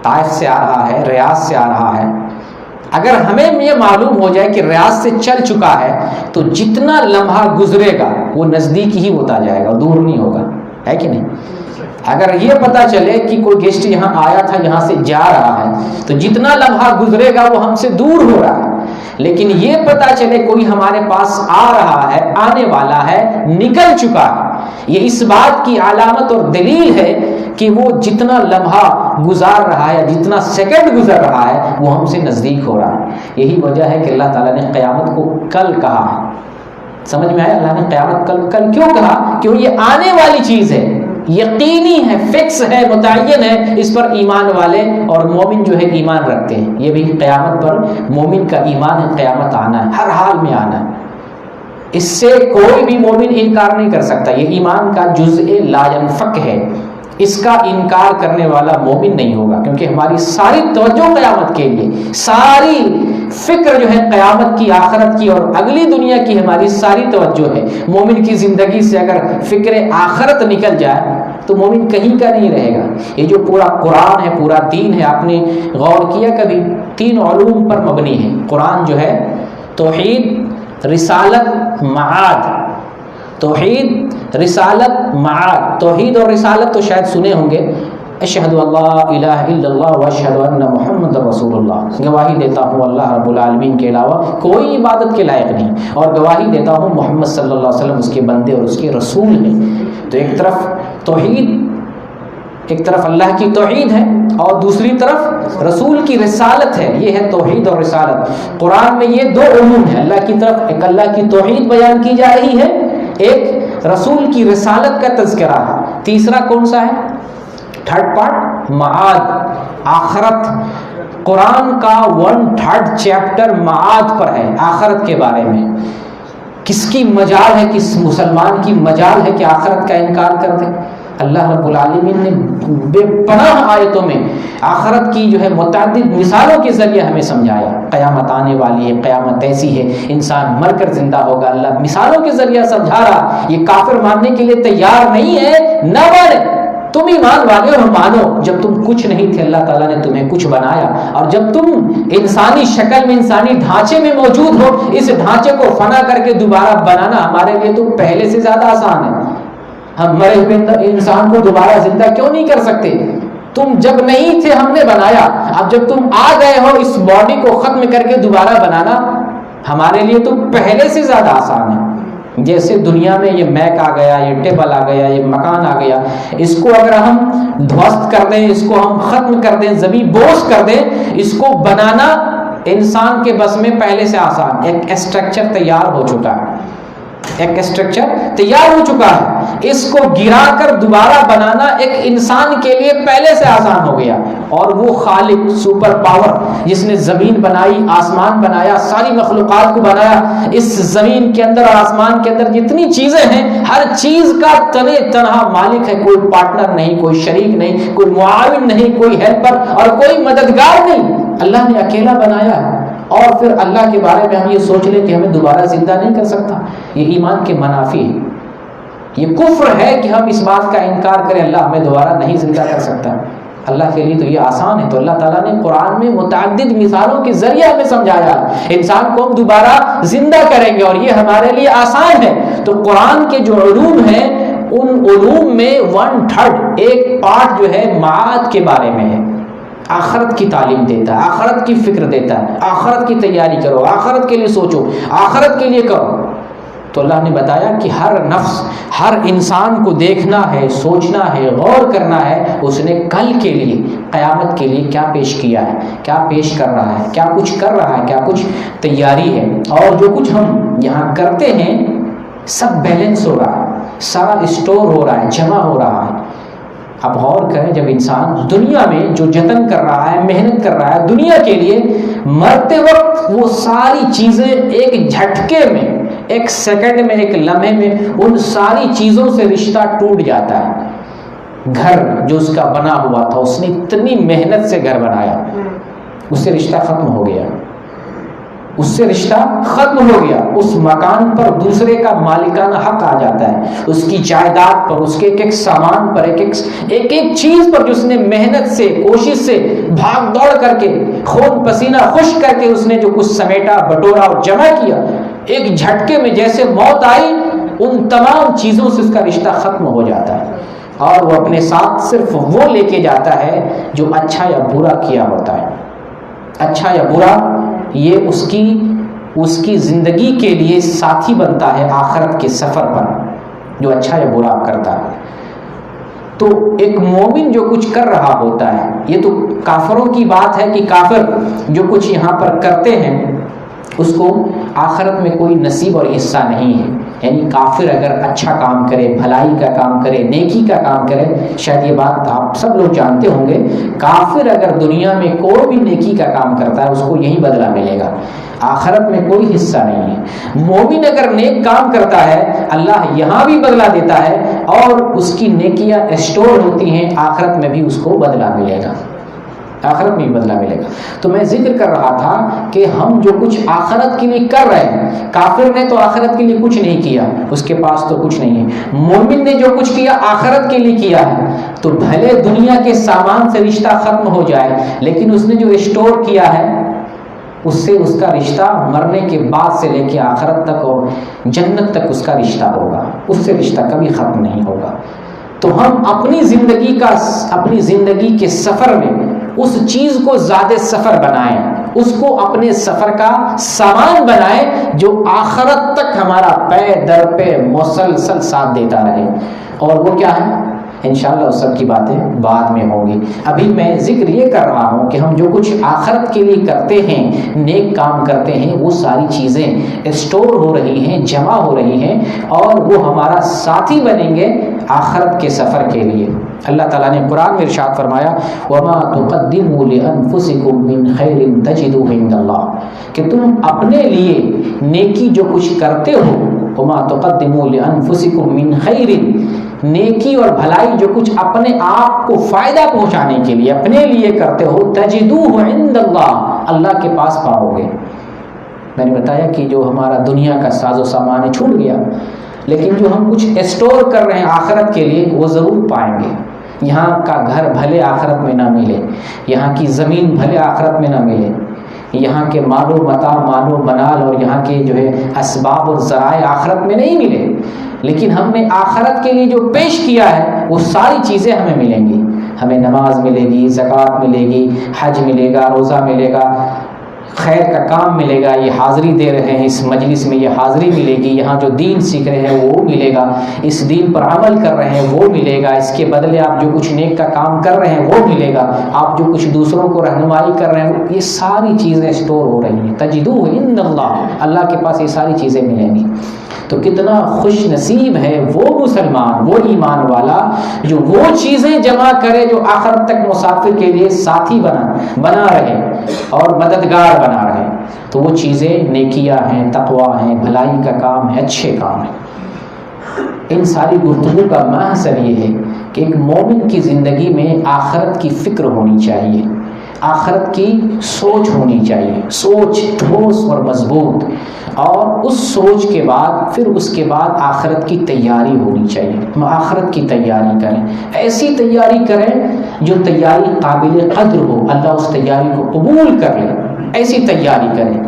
طائف سے آ رہا ہے، ریاض سے آ رہا ہے، اگر ہمیں یہ معلوم ہو جائے کہ ریاض سے چل چکا ہے تو جتنا لمحہ گزرے گا وہ نزدیک ہی ہوتا جائے گا، دور نہیں ہوگا، ہے کہ نہیں؟ اگر یہ پتہ چلے کہ کوئی گیسٹ یہاں آیا تھا، یہاں سے جا رہا ہے، تو جتنا لمحہ گزرے گا وہ ہم سے دور ہو رہا ہے. لیکن یہ پتہ چلے کوئی ہمارے پاس آ رہا ہے، آنے والا ہے، نکل چکا ہے، یہ اس بات کی علامت اور دلیل ہے کہ وہ جتنا لمحہ گزار رہا ہے، جتنا سیکنڈ گزر رہا ہے، وہ ہم سے نزدیک ہو رہا ہے. یہی وجہ ہے کہ اللہ تعالیٰ نے قیامت کو کل کہا ہے. سمجھ میں آیا؟ اللہ نے قیامت کل کیوں کہا؟ کیوں یہ آنے والی چیز ہے، یقینی ہے، فکس ہے، متعین ہے. اس پر ایمان والے اور مومن جو ہے ایمان رکھتے ہیں. یہ بھی قیامت پر مومن کا ایمان ہے، قیامت آنا ہے، ہر حال میں آنا ہے. اس سے کوئی بھی مومن انکار نہیں کر سکتا. یہ ایمان کا جزء لا ينفک ہے. اس کا انکار کرنے والا مومن نہیں ہوگا، کیونکہ ہماری ساری توجہ قیامت کے لیے، ساری فکر جو ہے قیامت کی، آخرت کی اور اگلی دنیا کی ہماری ساری توجہ ہے. مومن کی زندگی سے اگر فکر آخرت نکل جائے تو مومن کہیں کا نہیں رہے گا. یہ جو پورا قرآن ہے، پورا دین ہے، آپ نے غور کیا کبھی؟ 3 علوم پر مبنی ہے قرآن جو ہے: توحید، رسالت، معاد. توحید، رسالت، معاد. توحید اور رسالت تو شاید سنے ہوں گے: اشہد اللہ الہ الا اللہ واشہد ان محمد رسول اللہ. گواہی دیتا ہوں اللہ رب العالمین کے علاوہ کوئی عبادت کے لائق نہیں، اور گواہی دیتا ہوں محمد صلی اللہ علیہ وسلم اس کے بندے اور اس کے رسول ہیں. تو ایک طرف توحید، ایک طرف اللہ کی توحید ہے اور دوسری طرف رسول کی رسالت ہے. یہ ہے توحید اور رسالت. قرآن میں یہ 2 علوم ہیں. اللہ کی طرف ایک اللہ کی توحید بیان کی جا رہی ہے، ایک رسول کی رسالت کا تذکرہ ہے. تیسرا کون سا ہے؟ تھرڈ پارٹ معاد، آخرت. قرآن کا 1/3 چیپٹر معاد پر ہے، آخرت کے بارے میں. کس کی مجال ہے، کس مسلمان کی مجال ہے کہ آخرت کا انکار کر دے؟ اللہ رب العالمین نے بے پناہ آیتوں میں آخرت کی جو ہے متعدد مثالوں کے ذریعے ہمیں سمجھایا. قیامت آنے والی ہے، قیامت ایسی ہے، انسان مر کر زندہ ہوگا. اللہ مثالوں کے ذریعے سمجھا رہا. یہ کافر ماننے کے لیے تیار نہیں ہے، نہ مانے. تم ایمان والے ہو، مانو. جب تم کچھ نہیں تھے اللہ تعالیٰ نے تمہیں کچھ بنایا، اور جب تم انسانی شکل میں، انسانی ڈھانچے میں موجود ہو، اس ڈھانچے کو فنا کر کے دوبارہ بنانا ہمارے لیے تو پہلے سے زیادہ آسان ہے. ہم مرے ہوئے انسان کو دوبارہ زندہ کیوں نہیں کر سکتے؟ تم جب نہیں تھے ہم نے بنایا، اب جب تم آ گئے ہو اس باڈی کو ختم کر کے دوبارہ بنانا ہمارے لیے تو پہلے سے زیادہ آسان ہے. جیسے دنیا میں یہ میک آ گیا، یہ ٹیبل آ گیا، یہ مکان آ گیا، اس کو اگر ہم دھوست کر دیں، اس کو ہم ختم کر دیں، زمین بوس کر دیں، اس کو بنانا انسان کے بس میں پہلے سے آسان. ایک اسٹرکچر تیار ہو چکا ہے، ایک اسٹرکچر تیار ہو چکا ہے. اس کو گرا کر دوبارہ بنانا ایک انسان کے لیے پہلے سے آسان ہو گیا. اور وہ خالق، سپر پاور، جس نے زمین بنائی، آسمان بنایا، ساری مخلوقات کو بنایا، اس زمین کے اندر اور آسمان کے اندر جتنی چیزیں ہیں ہر چیز کا تنے تنہا مالک ہے. کوئی پارٹنر نہیں، کوئی شریک نہیں، کوئی معاون نہیں، کوئی ہیلپر اور کوئی مددگار نہیں. اللہ نے اکیلا بنایا ہے. اور پھر اللہ کے بارے میں ہم یہ سوچ لیں کہ ہمیں دوبارہ زندہ نہیں کر سکتا. یہ ایمان کے منافی ہے. یہ کفر ہے کہ ہم اس بات کا انکار کریں اللہ ہمیں دوبارہ نہیں زندہ کر سکتا. اللہ کے لیے تو یہ آسان ہے. تو اللہ تعالیٰ نے قرآن میں متعدد مثالوں کے ذریعے ہمیں سمجھایا انسان کو ہم دوبارہ زندہ کریں گے اور یہ ہمارے لیے آسان ہے. تو قرآن کے جو علوم ہیں ان علوم میں 1/3 ایک پارٹ جو ہے معاد کے بارے میں ہے. آخرت کی تعلیم دیتا ہے، آخرت کی فکر دیتا ہے. آخرت کی تیاری کرو، آخرت کے لیے سوچو، آخرت کے لیے کرو. تو اللہ نے بتایا کہ ہر نفس، ہر انسان کو دیکھنا ہے، سوچنا ہے، غور کرنا ہے اس نے کل کے لیے، قیامت کے لیے کیا پیش کیا ہے، کیا پیش کر رہا ہے، کیا کچھ کر رہا ہے، کیا کچھ تیاری ہے. اور جو کچھ ہم یہاں کرتے ہیں سب بیلنس ہو رہا ہے، سارا اسٹور ہو رہا ہے، جمع ہو رہا ہے. اب غور کریں، جب انسان دنیا میں جو جتن کر رہا ہے، محنت کر رہا ہے دنیا کے لیے، مرتے وقت وہ ساری چیزیں ایک جھٹکے میں، ایک سیکنڈ میں، ایک لمحے میں ان ساری چیزوں سے رشتہ ٹوٹ جاتا ہے. گھر جو اس کا بنا ہوا تھا، اس نے اتنی محنت سے گھر بنایا، اس سے رشتہ ختم ہو گیا. اس سے رشتہ ختم ہو گیا، اس مکان پر دوسرے کا مالکانہ حق آ جاتا ہے، اس کی جائیداد پر، اس کے ایک ایک سامان پر، ایک ایک چیز پر جو اس نے محنت سے، کوشش سے، بھاگ دوڑ کر کے، خون پسینہ خشک کر کے اس نے جو کچھ سمیٹا، بٹورا اور جمع کیا، ایک جھٹکے میں جیسے موت آئی ان تمام چیزوں سے اس کا رشتہ ختم ہو جاتا ہے، اور وہ اپنے ساتھ صرف وہ لے کے جاتا ہے جو اچھا یا برا کیا ہوتا ہے۔ اچھا یا برا یہ اس کی زندگی کے لیے ساتھی بنتا ہے آخرت کے سفر پر، جو اچھا یا برا کرتا ہے۔ تو ایک مومن جو کچھ کر رہا ہوتا ہے، یہ تو کافروں کی بات ہے کہ کافر جو کچھ یہاں پر کرتے ہیں اس کو آخرت میں کوئی نصیب اور حصہ نہیں ہے۔ یعنی کافر اگر اچھا کام کرے، بھلائی کا کام کرے، نیکی کا کام کرے، شاید یہ بات آپ سب لوگ جانتے ہوں گے، کافر اگر دنیا میں کوئی بھی نیکی کا کام کرتا ہے اس کو یہی بدلہ ملے گا، آخرت میں کوئی حصہ نہیں ہے۔ مومن اگر نیک کام کرتا ہے اللہ یہاں بھی بدلہ دیتا ہے، اور اس کی نیکیاں اسٹور ہوتی ہیں، آخرت میں بھی اس کو بدلہ ملے گا، آخرت میں بھی بدلہ ملے گا۔ تو میں ذکر کر رہا تھا کہ ہم جو کچھ آخرت کے لیے کر رہے ہیں، کافر نے تو آخرت کے لیے کچھ نہیں کیا، اس کے پاس تو کچھ نہیں ہے۔ مومن نے جو کچھ کیا آخرت کے لیے کیا ہے، تو بھلے دنیا کے سامان سے رشتہ ختم ہو جائے، لیکن اس نے جو اسٹور کیا ہے اس سے اس کا رشتہ مرنے کے بعد سے لے کے آخرت تک اور جنت تک اس کا رشتہ ہوگا، اس سے رشتہ کبھی ختم نہیں ہوگا۔ تو ہم اپنی زندگی کے سفر میں اس چیز کو زیادہ سفر بنائیں، اس کو اپنے سفر کا سامان بنائیں جو آخرت تک ہمارا پے در پہ مسلسل ساتھ دیتا رہے۔ اور وہ کیا ہے؟ انشاءاللہ اس سب کی باتیں بعد میں ہوں گی۔ ابھی میں ذکر یہ کر رہا ہوں کہ ہم جو کچھ آخرت کے لیے کرتے ہیں، نیک کام کرتے ہیں، وہ ساری چیزیں اسٹور ہو رہی ہیں، جمع ہو رہی ہیں، اور وہ ہمارا ساتھی بنیں گے آخرت کے سفر کے لیے۔ اللہ تعالیٰ نے قرآن میں ارشاد فرمایا وَمَا تُقَدِّمُوا لِأَنفُسِكُم مِّن خَيْرٍ تَجِدُوهُ عِندَ اللَّهِ، کہ تم اپنے لیے نیکی جو کچھ کرتے ہو، وَمَا تُقَدِّمُوا لِأَنفُسِكُم مِّن خَيْرٍ، نیکی اور بھلائی جو کچھ اپنے آپ کو فائدہ پہنچانے کے لیے اپنے لیے کرتے ہو، تَجِدُوهُ عِندَ اللَّهِ، اللہ کے پاس پاؤ گے۔ میں نے بتایا کہ جو ہمارا دنیا کا ساز و سامان چھوٹ گیا، لیکن جو ہم کچھ اسٹور کر رہے ہیں آخرت کے لیے وہ ضرور پائیں گے۔ یہاں کا گھر بھلے آخرت میں نہ ملے، یہاں کی زمین بھلے آخرت میں نہ ملے، یہاں کے مال و متاع، مال و منال اور یہاں کے جو ہے اسباب اور ذرائع آخرت میں نہیں ملے، لیکن ہم نے آخرت کے لیے جو پیش کیا ہے وہ ساری چیزیں ہمیں ملیں گی۔ ہمیں نماز ملے گی، زکوٰۃ ملے گی، حج ملے گا، روزہ ملے گا، خیر کا کام ملے گا، یہ حاضری دے رہے ہیں اس مجلس میں، یہ حاضری ملے گی، یہاں جو دین سیکھ رہے ہیں وہ ملے گا، اس دین پر عمل کر رہے ہیں وہ ملے گا، اس کے بدلے آپ جو کچھ نیک کا کام کر رہے ہیں وہ ملے گا، آپ جو کچھ دوسروں کو رہنمائی کر رہے ہیں، یہ ساری چیزیں اسٹور ہو رہی ہیں۔ تجدوہ عند اللہ، اللہ کے پاس یہ ساری چیزیں ملیں گی۔ تو کتنا خوش نصیب ہے وہ مسلمان، وہ ایمان والا جو وہ چیزیں جمع کرے جو آخرت تک مسافر کے لیے ساتھی بنا رہے اور مددگار بنا رہے۔ تو وہ چیزیں نیکیاں ہیں، تقویٰ ہیں، بھلائی کا کام ہے، اچھے کام ہیں۔ ان ساری گفتگو کا محصل یہ ہے کہ ایک مومن کی زندگی میں آخرت کی فکر ہونی چاہیے، آخرت کی سوچ ہونی چاہیے، سوچ ٹھوس اور مضبوط، اور اس سوچ کے بعد پھر اس کے بعد آخرت کی تیاری ہونی چاہیے۔ ہم آخرت کی تیاری کریں، ایسی تیاری کریں جو تیاری قابل قدر ہو، اللہ اس تیاری کو قبول کر لے، ایسی تیاری کریں۔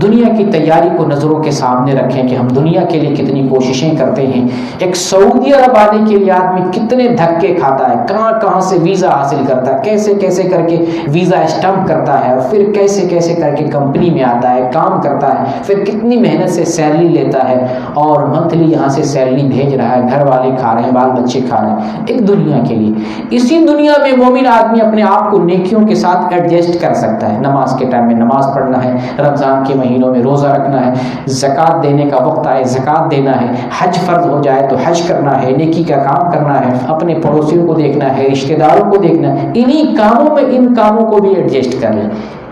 دنیا کی تیاری کو نظروں کے سامنے رکھیں کہ ہم دنیا کے لیے کتنی کوششیں کرتے ہیں۔ ایک سعودی عرب آنے کے لیے آدمی کتنے دھکے کھاتا ہے، کہاں کہاں سے ویزا حاصل کرتا ہے، کیسے کیسے کر کے ویزا اسٹمپ کرتا ہے، اور پھر کیسے کیسے کر کے کمپنی میں آتا ہے، کام کرتا ہے، پھر کتنی محنت سے سیلری لیتا ہے، اور منتھلی یہاں سے سیلری بھیج رہا ہے، گھر والے کھا رہے ہیں، بال بچے کھا رہے ہیں، ایک دنیا کے لیے۔ اسی دنیا میں مومن آدمی اپنے آپ کو نیکیوں کے ساتھ ایڈجسٹ کر سکتا ہے۔ نماز کے ٹائم میں نماز پڑھنا ہے، رمضان کے مہینوں میں روزہ رکھنا ہے، زکوٰۃ دینے کا وقت آئے زکوٰۃ دینا ہے، حج فرض ہو جائے تو حج کرنا ہے، نیکی کا کام کرنا ہے، اپنے پڑوسیوں کو دیکھنا ہے، رشتہ داروں کو دیکھنا ہے۔ انہی کاموں میں ان کاموں کو بھی ایڈجسٹ کر لیں۔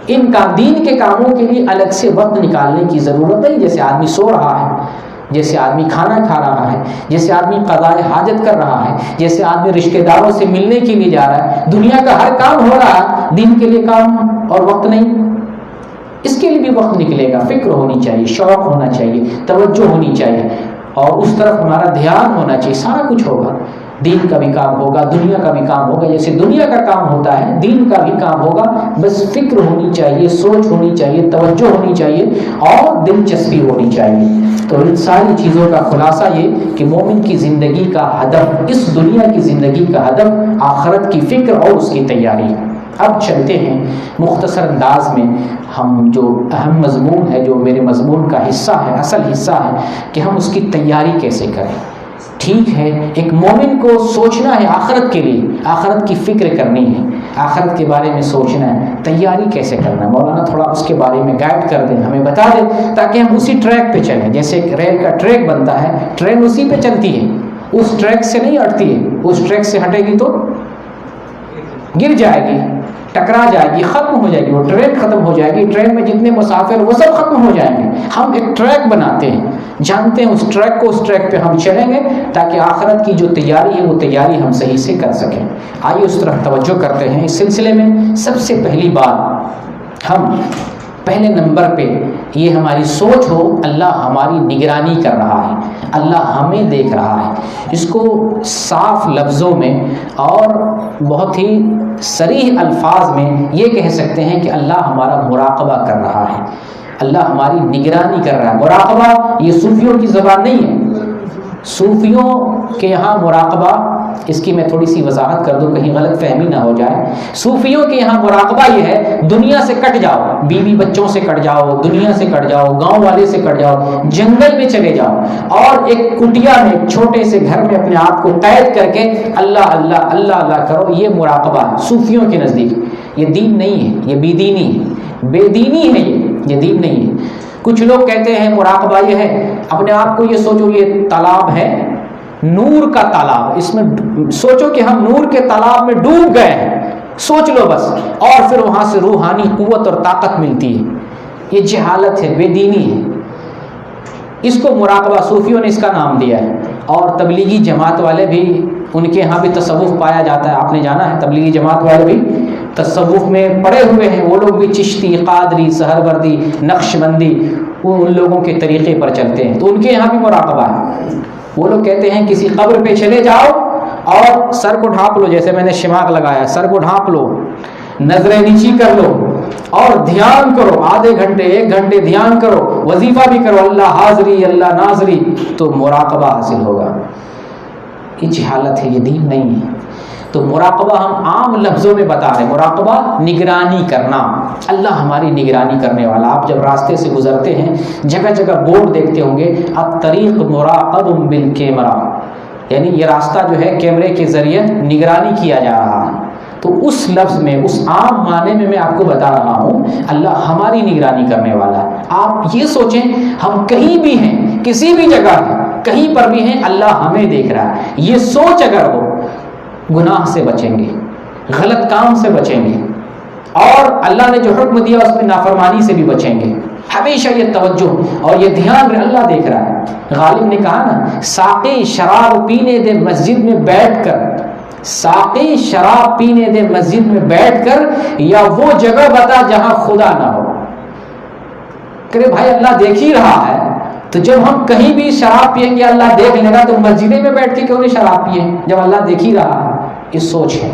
ان کا دین کے کاموں کے لیے الگ سے وقت نکالنے کی ضرورت نہیں۔ جیسے آدمی سو رہا ہے، جیسے آدمی کھانا کھا رہا ہے، جیسے آدمی قضاء حاجت کر رہا ہے، جیسے آدمی رشتہ داروں سے ملنے کے لیے جا رہا ہے، دنیا کا ہر کام ہو رہا ہے، دین کے لیے کام اور وقت نہیں۔ اس کے لیے بھی وقت نکلے گا، فکر ہونی چاہیے، شوق ہونا چاہیے، توجہ ہونی چاہیے، اور اس طرف ہمارا دھیان ہونا چاہیے. سارا کچھ ہوگا، دین کا بھی کام ہوگا، دنیا کا بھی کام ہوگا. جیسے دنیا کا کام ہوتا ہے دین کا بھی کام ہوگا. بس فکر ہونی چاہیے، سوچ ہونی چاہیے، توجہ ہونی چاہیے اور دلچسپی ہونی چاہیے. تو ان ساری چیزوں کا خلاصہ یہ کہ مومن کی زندگی کا ہدف، اس دنیا کی زندگی کا ہدف آخرت کی فکر اور اس کی تیاری. اب چلتے ہیں مختصر انداز میں، ہم جو اہم مضمون ہے، جو میرے مضمون کا حصہ ہے، اصل حصہ ہے کہ ہم اس کی تیاری کیسے کریں. ٹھیک ہے، ایک مومن کو سوچنا ہے آخرت کے لیے، آخرت کی فکر کرنی ہے، آخرت کے بارے میں سوچنا ہے، تیاری کیسے کرنا ہے. مولانا تھوڑا اس کے بارے میں گائیڈ کر دیں، ہمیں بتا دیں تاکہ ہم اسی ٹریک پہ چلیں. جیسے ایک ریل کا ٹریک بنتا ہے، ٹرین اسی پہ چلتی ہے، اس ٹریک سے نہیں ہٹتی ہے. اس ٹریک سے ہٹے گی تو گر جائے گی، ٹکرا جائے گی، ختم ہو جائے گی، وہ ٹرین ختم ہو جائے گی. ٹرین میں جتنے مسافر وہ سب ختم ہو جائیں گے. ہم ایک ٹریک بناتے ہیں، جانتے ہیں اس ٹریک کو، اس ٹریک پہ ہم چلیں گے تاکہ آخرت کی جو تیاری ہے وہ تیاری ہم صحیح سے کر سکیں. آئیے اس طرف توجہ کرتے ہیں. اس سلسلے میں سب سے پہلی بات، ہم پہلے نمبر پہ یہ ہماری سوچ ہو اللہ ہماری نگرانی کر رہا ہے، اللہ ہمیں دیکھ رہا ہے. اس کو صاف لفظوں میں اور بہت ہی صریح الفاظ میں یہ کہہ سکتے ہیں کہ اللہ ہمارا مراقبہ کر رہا ہے، اللہ ہماری نگرانی کر رہا ہے. مراقبہ یہ صوفیوں کی زبان نہیں ہے. صوفیوں کے یہاں مراقبہ، اس کی میں تھوڑی سی وضاحت کر دوں کہیں غلط فہمی نہ ہو جائے. صوفیوں کے یہاں مراقبہ یہ ہے دنیا سے کٹ جاؤ، بیوی بچوں سے کٹ جاؤ، دنیا سے کٹ جاؤ، گاؤں والے سے کٹ جاؤ، جنگل میں چلے جاؤ اور ایک کٹیا میں، ایک چھوٹے سے گھر میں اپنے آپ کو قید کر کے اللہ اللہ اللہ اللہ کرو. یہ مراقبہ ہے صوفیوں کے نزدیک. یہ دین نہیں ہے، یہ بے دینی ہے، بے دینی ہے، یہ دین نہیں ہے. کچھ لوگ کہتے ہیں مراقبہ یہ ہے اپنے آپ کو یہ سوچو یہ تالاب ہے، نور کا تالاب، اس میں سوچو کہ ہم نور کے تالاب میں ڈوب گئے ہیں، سوچ لو بس، اور پھر وہاں سے روحانی قوت اور طاقت ملتی ہے. یہ جہالت ہے، بے دینی ہے. اس کو مراقبہ صوفیوں نے اس کا نام دیا ہے. اور تبلیغی جماعت والے بھی، ان کے ہاں بھی تصوف پایا جاتا ہے. آپ نے جانا ہے تبلیغی جماعت والے بھی تصوف میں پڑے ہوئے ہیں. وہ لوگ بھی چشتی، قادری، سہروردی، نقشبندی، ان لوگوں کے طریقے پر چلتے ہیں. تو ان کے یہاں بھی مراقبہ ہے. وہ لوگ کہتے ہیں کسی قبر پہ چلے جاؤ اور سر کو ڈھانپ لو، جیسے میں نے شماغ لگایا، سر کو ڈھانپ لو، نظریں نیچی کر لو اور دھیان کرو. آدھے گھنٹے، 1 گھنٹے دھیان کرو، وظیفہ بھی کرو، اللہ حاضری اللہ ناظری، تو مراقبہ حاصل ہوگا. یہ جہالت ہے، یہ دین نہیں ہے. تو مراقبہ ہم عام لفظوں میں بتا رہے ہیں. مراقبہ نگرانی کرنا، اللہ ہماری نگرانی کرنے والا. آپ جب راستے سے گزرتے ہیں جگہ جگہ بورڈ دیکھتے ہوں گے، الطریق مراقب بالکیمرہ، یعنی یہ راستہ جو ہے کیمرے کے ذریعے نگرانی کیا جا رہا ہے. تو اس لفظ میں، اس عام معنی میں آپ کو بتا رہا ہوں اللہ ہماری نگرانی کرنے والا ہے. آپ یہ سوچیں ہم کہیں بھی ہیں، کسی بھی جگہ ہیں، کہیں پر بھی ہیں، اللہ ہمیں دیکھ رہا ہے. یہ سوچ اگر ہو، گناہ سے بچیں گے، غلط کام سے بچیں گے، اور اللہ نے جو حکم دیا اس میں نافرمانی سے بھی بچیں گے. ہمیشہ یہ توجہ اور یہ دھیان اللہ دیکھ رہا ہے. غالب نے کہا نا، ساقی شراب پینے دے مسجد میں بیٹھ کر، ساقی شراب پینے دے مسجد میں بیٹھ کر، یا وہ جگہ بتا جہاں خدا نہ ہو. کہ بھائی اللہ دیکھ ہی رہا ہے، تو جب ہم کہیں بھی شراب پیئیں گے اللہ دیکھ لے گا، تو مسجدیں میں بیٹھ کے کیوں نہیں شراب پیئیں جب اللہ دیکھ ہی رہا ہے. یہ سوچ ہے،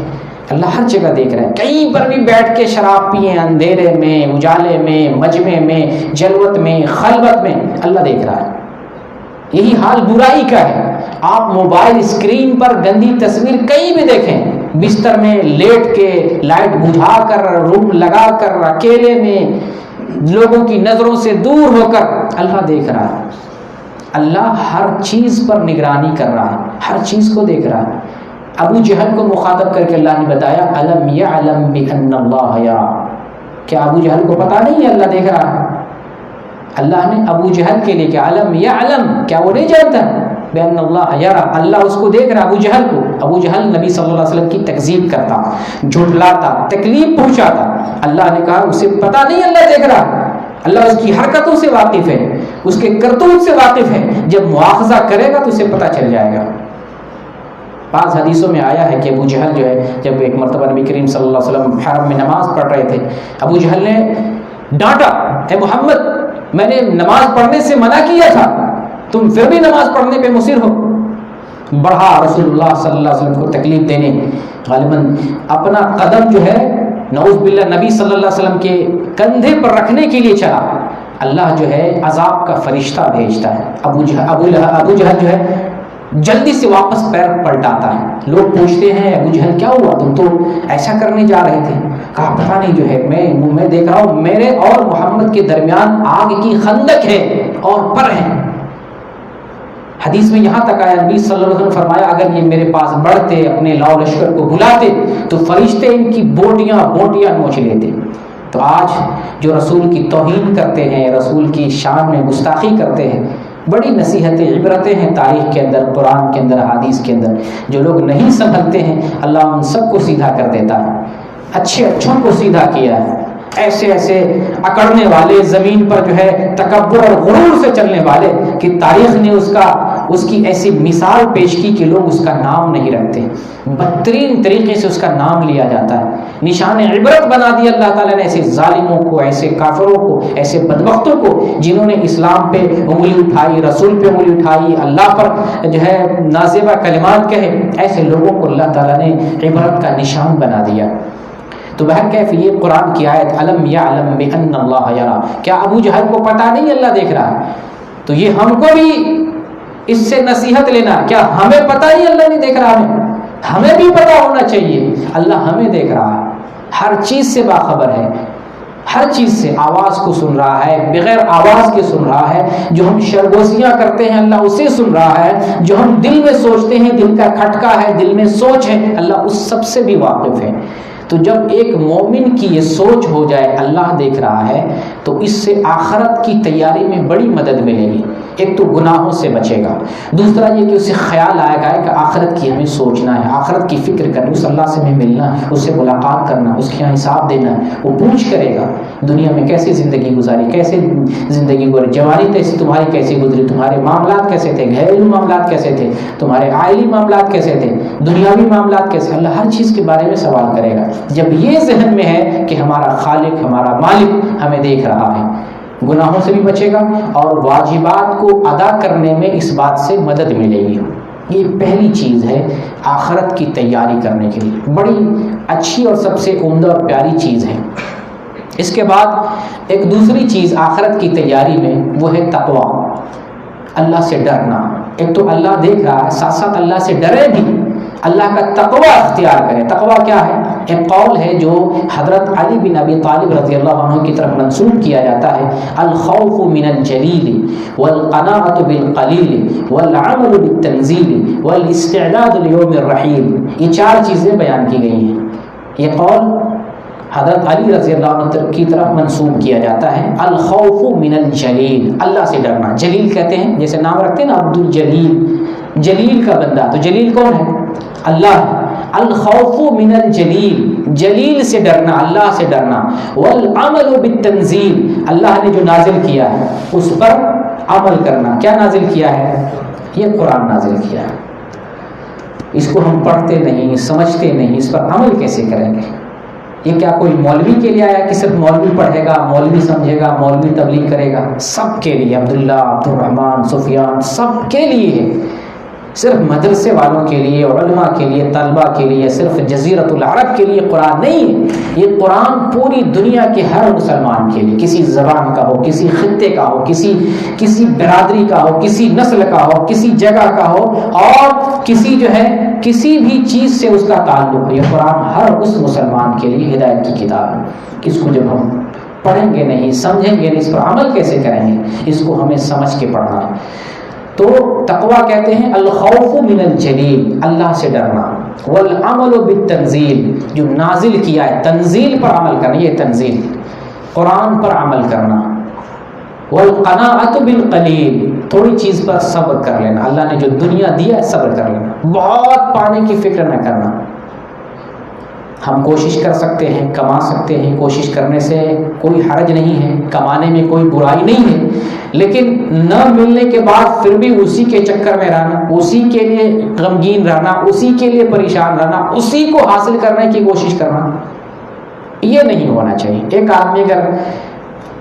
اللہ ہر جگہ دیکھ رہا ہے. کہیں پر بھی بیٹھ کے شراب پیئیں، اندھیرے میں، اجالے میں، مجمع میں، جلوت میں، خلوت میں، اللہ دیکھ رہا ہے. یہی حال برائی کا ہے. آپ موبائل اسکرین پر گندی تصویر کہیں بھی دیکھیں، بستر میں لیٹ کے، لائٹ بجھا کر، روم لگا کر، اکیلے میں، لوگوں کی نظروں سے دور ہو کر، اللہ دیکھ رہا ہے. اللہ ہر چیز پر نگرانی کر رہا ہے، ہر چیز کو دیکھ رہا ہے. ابو جہل کو مخاطب کر کے اللہ نے بتایا الم یعلم بان اللہ یرا، کیا ابو جہل کو پتا نہیں ہے اللہ دیکھ رہا ہے؟ اللہ نے ابو جہل کے لیے کیا علم یعلم، کیا وہ نہیں جانتا بان اللہ یرا، اللہ اس کو دیکھ رہا. ابو جہل کو، ابو جہل نبی صلی اللہ علیہ وسلم کی تکذیب کرتا، جھٹلاتا، تکلیف پہنچاتا. اللہ نے کہا اسے پتا نہیں اللہ دیکھ رہا. اللہ اس کی حرکتوں سے واقف ہے، اس کے کرتوت سے واقف ہے. جب مواخذہ کرے گا تو اسے پتہ چل جائے گا. بعض حدیثوں میں آیا ہے کہ ابو جہل جو ہے، جب ایک مرتبہ نبی کریم صلی اللہ علیہ وسلم حرم میں نماز پڑھ رہے تھے، ابو جہل نے ڈانٹا، اے محمد میں نے نماز پڑھنے سے منع کیا تھا، تم پھر بھی نماز پڑھنے پہ مصر ہو۔ بڑھا رسول اللہ صلی اللہ علیہ وسلم کو تکلیف دینے، غالباً اپنا قدم جو ہے نعوذ باللہ نبی صلی اللہ علیہ وسلم کے کندھے پر رکھنے کے لیے چلا، اللہ جو ہے عذاب کا فرشتہ بھیجتا ہے، ابو جہل جو ہے جلدی سے واپس پیر پلٹاتا ہے۔ لوگ پوچھتے ہیں ابو جہل کیا ہوا، تم تو ایسا کرنے جا رہے تھے؟ کہا پتہ نہیں جو ہے میں دیکھ رہا ہوں میرے اور محمد کے درمیان آگ کی خندق ہے اور پر ہے۔ حدیث میں یہاں تک آیا، نبی صلی اللہ علیہ وسلم نے فرمایا اگر یہ میرے پاس بڑھتے، اپنے لاؤ لشکر کو بلاتے تو فرشتے ان کی بوٹیاں نوچ لیتے۔ تو آج جو رسول کی توہین کرتے ہیں، رسول کی شان میں گستاخی کرتے ہیں، بڑی نصیحتیں عبرتیں ہیں تاریخ کے اندر، قرآن کے اندر، حدیث کے اندر، جو لوگ نہیں سنبھلتے ہیں اللہ ان سب کو سیدھا کر دیتا ہے۔ اچھوں کو سیدھا کیا ہے، ایسے اکڑنے والے، زمین پر جو ہے تکبر اور غرور سے چلنے والے کہ تاریخ نے اس کی ایسی مثال پیش کی کہ لوگ اس کا نام نہیں رکھتے، بدترین طریقے سے اس کا نام لیا جاتا ہے، نشان عبرت بنا دیا اللہ تعالیٰ نے ایسے ظالموں کو، ایسے کافروں کو، ایسے بدبختوں کو جنہوں نے اسلام پہ انگلی اٹھائی، رسول پہ انگلی اٹھائی، اللہ پر جو ہے نازیبہ کلمات کہے، ایسے لوگوں کو اللہ تعالیٰ نے عبرت کا نشان بنا دیا۔ تو بہرکیف یہ قرآن کی آیت الم یعلم بان اللہ یرا، کیا ابو جہل کو پتہ نہیں اللہ دیکھ رہا ہے؟ تو یہ ہم کو بھی اس سے نصیحت لینا، کیا ہمیں پتہ نہیں اللہ نہیں دیکھ رہا؟ ہمیں بھی پتہ ہونا چاہیے اللہ ہمیں دیکھ رہا ہے، ہر چیز سے باخبر ہے، ہر چیز سے، آواز کو سن رہا ہے، بغیر آواز کے سن رہا ہے، جو ہم شرگوشیاں کرتے ہیں اللہ اسے سن رہا ہے، جو ہم دل میں سوچتے ہیں، دل کا کھٹکا ہے، دل میں سوچ ہے، اللہ اس سب سے بھی واقف ہے۔ تو جب ایک مومن کی یہ سوچ ہو جائے اللہ دیکھ رہا ہے تو اس سے آخرت کی تیاری میں بڑی مدد ملے گی۔ ایک تو گناہوں سے بچے گا، دوسرا یہ کہ اسے خیال آئے گا کہ آخرت کی ہمیں سوچنا ہے، آخرت کی فکر کرنی، اس اللہ سے ہمیں ملنا، اس سے ملاقات کرنا، اس کے یہاں حساب دینا ہے۔ وہ پوچھ کرے گا دنیا میں کیسے زندگی گزاری، کیسے زندگی گزاری، جوانی تمہاری کیسی گزری، تمہارے معاملات کیسے تھے، گھریلو معاملات کیسے تھے، تمہارے عائلی معاملات کیسے تھے، دنیاوی معاملات کیسے، اللہ ہر چیز کے بارے میں سوال کرے گا۔ جب یہ ذہن میں ہے کہ ہمارا خالق، ہمارا مالک ہمیں دیکھ رہا ہے، گناہوں سے بھی بچے گا اور واجبات کو ادا کرنے میں اس بات سے مدد ملے گی۔ یہ پہلی چیز ہے آخرت کی تیاری کرنے کے لیے، بڑی اچھی اور سب سے عمدہ اور پیاری چیز ہے۔ اس کے بعد ایک دوسری چیز آخرت کی تیاری میں وہ ہے تقویٰ، اللہ سے ڈرنا۔ ایک تو اللہ دیکھ رہا ہے، ساتھ ساتھ اللہ سے ڈرے بھی، اللہ کا تقویٰ اختیار کرے۔ تقویٰ کیا ہے؟ ایک قول ہے جو حضرت علی بن ابی طالب رضی اللہ عنہ کی طرف منسوب کیا جاتا ہے، الخوف من الجلیل والقناعۃ بالقلیل والعمل بالتنزیل والاستعداد لیوم الرحیل، یہ چار چیزیں بیان کی گئی ہیں۔ یہ قول حضرت علی رضی اللہ عنہ کی طرف منسوب کیا جاتا ہے، الخوف من الجلیل، اللہ سے ڈرنا۔ جلیل کہتے ہیں، جیسے نام رکھتے ہیں نا عبد الجلیل، جلیل کا بندہ، تو جلیل کون ہے؟ اللہ۔ الخوف من الجلیل، جلیل سے ڈرنا، اللہ سے ڈرنا۔ والعمل بالتنزیل، اللہ نے جو نازل کیا ہے اس پر عمل کرنا۔ کیا نازل کیا ہے؟ یہ قرآن نازل کیا ہے، اس کو ہم پڑھتے نہیں، سمجھتے نہیں، اس پر عمل کیسے کریں گے؟ یہ کیا کوئی مولوی کے لیے آیا کہ صرف مولوی پڑھے گا، مولوی سمجھے گا، مولوی تبلیغ کرے گا؟ سب کے لیے، عبداللہ، عبد الرحمن، سفیان، سب کے لیے ہے، صرف مدرسے والوں کے لیے، علماء کے لیے، طلباء کے لیے، صرف جزیرۃ العرب کے لیے قرآن نہیں ہے۔ یہ قرآن پوری دنیا کے ہر مسلمان کے لیے، کسی زبان کا ہو، کسی خطے کا ہو، کسی برادری کا ہو، کسی نسل کا ہو، کسی جگہ کا ہو، اور کسی بھی چیز سے اس کا تعلق ہے۔ یہ قرآن ہر اس مسلمان کے لیے ہدایت کی کتاب ہے۔ اس کو جب ہم پڑھیں گے نہیں، سمجھیں گے نہیں، اس پر عمل کیسے کریں گے؟ اس کو ہمیں سمجھ کے پڑھنا ہے۔ تو تقویٰ کہتے ہیں الخوف من الجلیل، اللہ سے ڈرنا، والعمل بالتنزیل، جو نازل کیا ہے، تنزیل پر عمل کرنا، یہ تنزیل قرآن پر عمل کرنا، والقناعۃ بالقلیل، تھوڑی چیز پر صبر کر لینا، اللہ نے جو دنیا دیا ہے صبر کر لینا، بہت پانے کی فکر نہ کرنا۔ ہم کوشش کر سکتے ہیں، کما سکتے ہیں، کوشش کرنے سے کوئی حرج نہیں ہے، کمانے میں کوئی برائی نہیں ہے، لیکن نہ ملنے کے بعد پھر بھی اسی کے چکر میں رہنا، اسی کے لیے غمگین رہنا، اسی کے لیے پریشان رہنا، اسی کو حاصل کرنے کی کوشش کرنا، یہ نہیں ہونا چاہیے۔ ایک آدمی اگر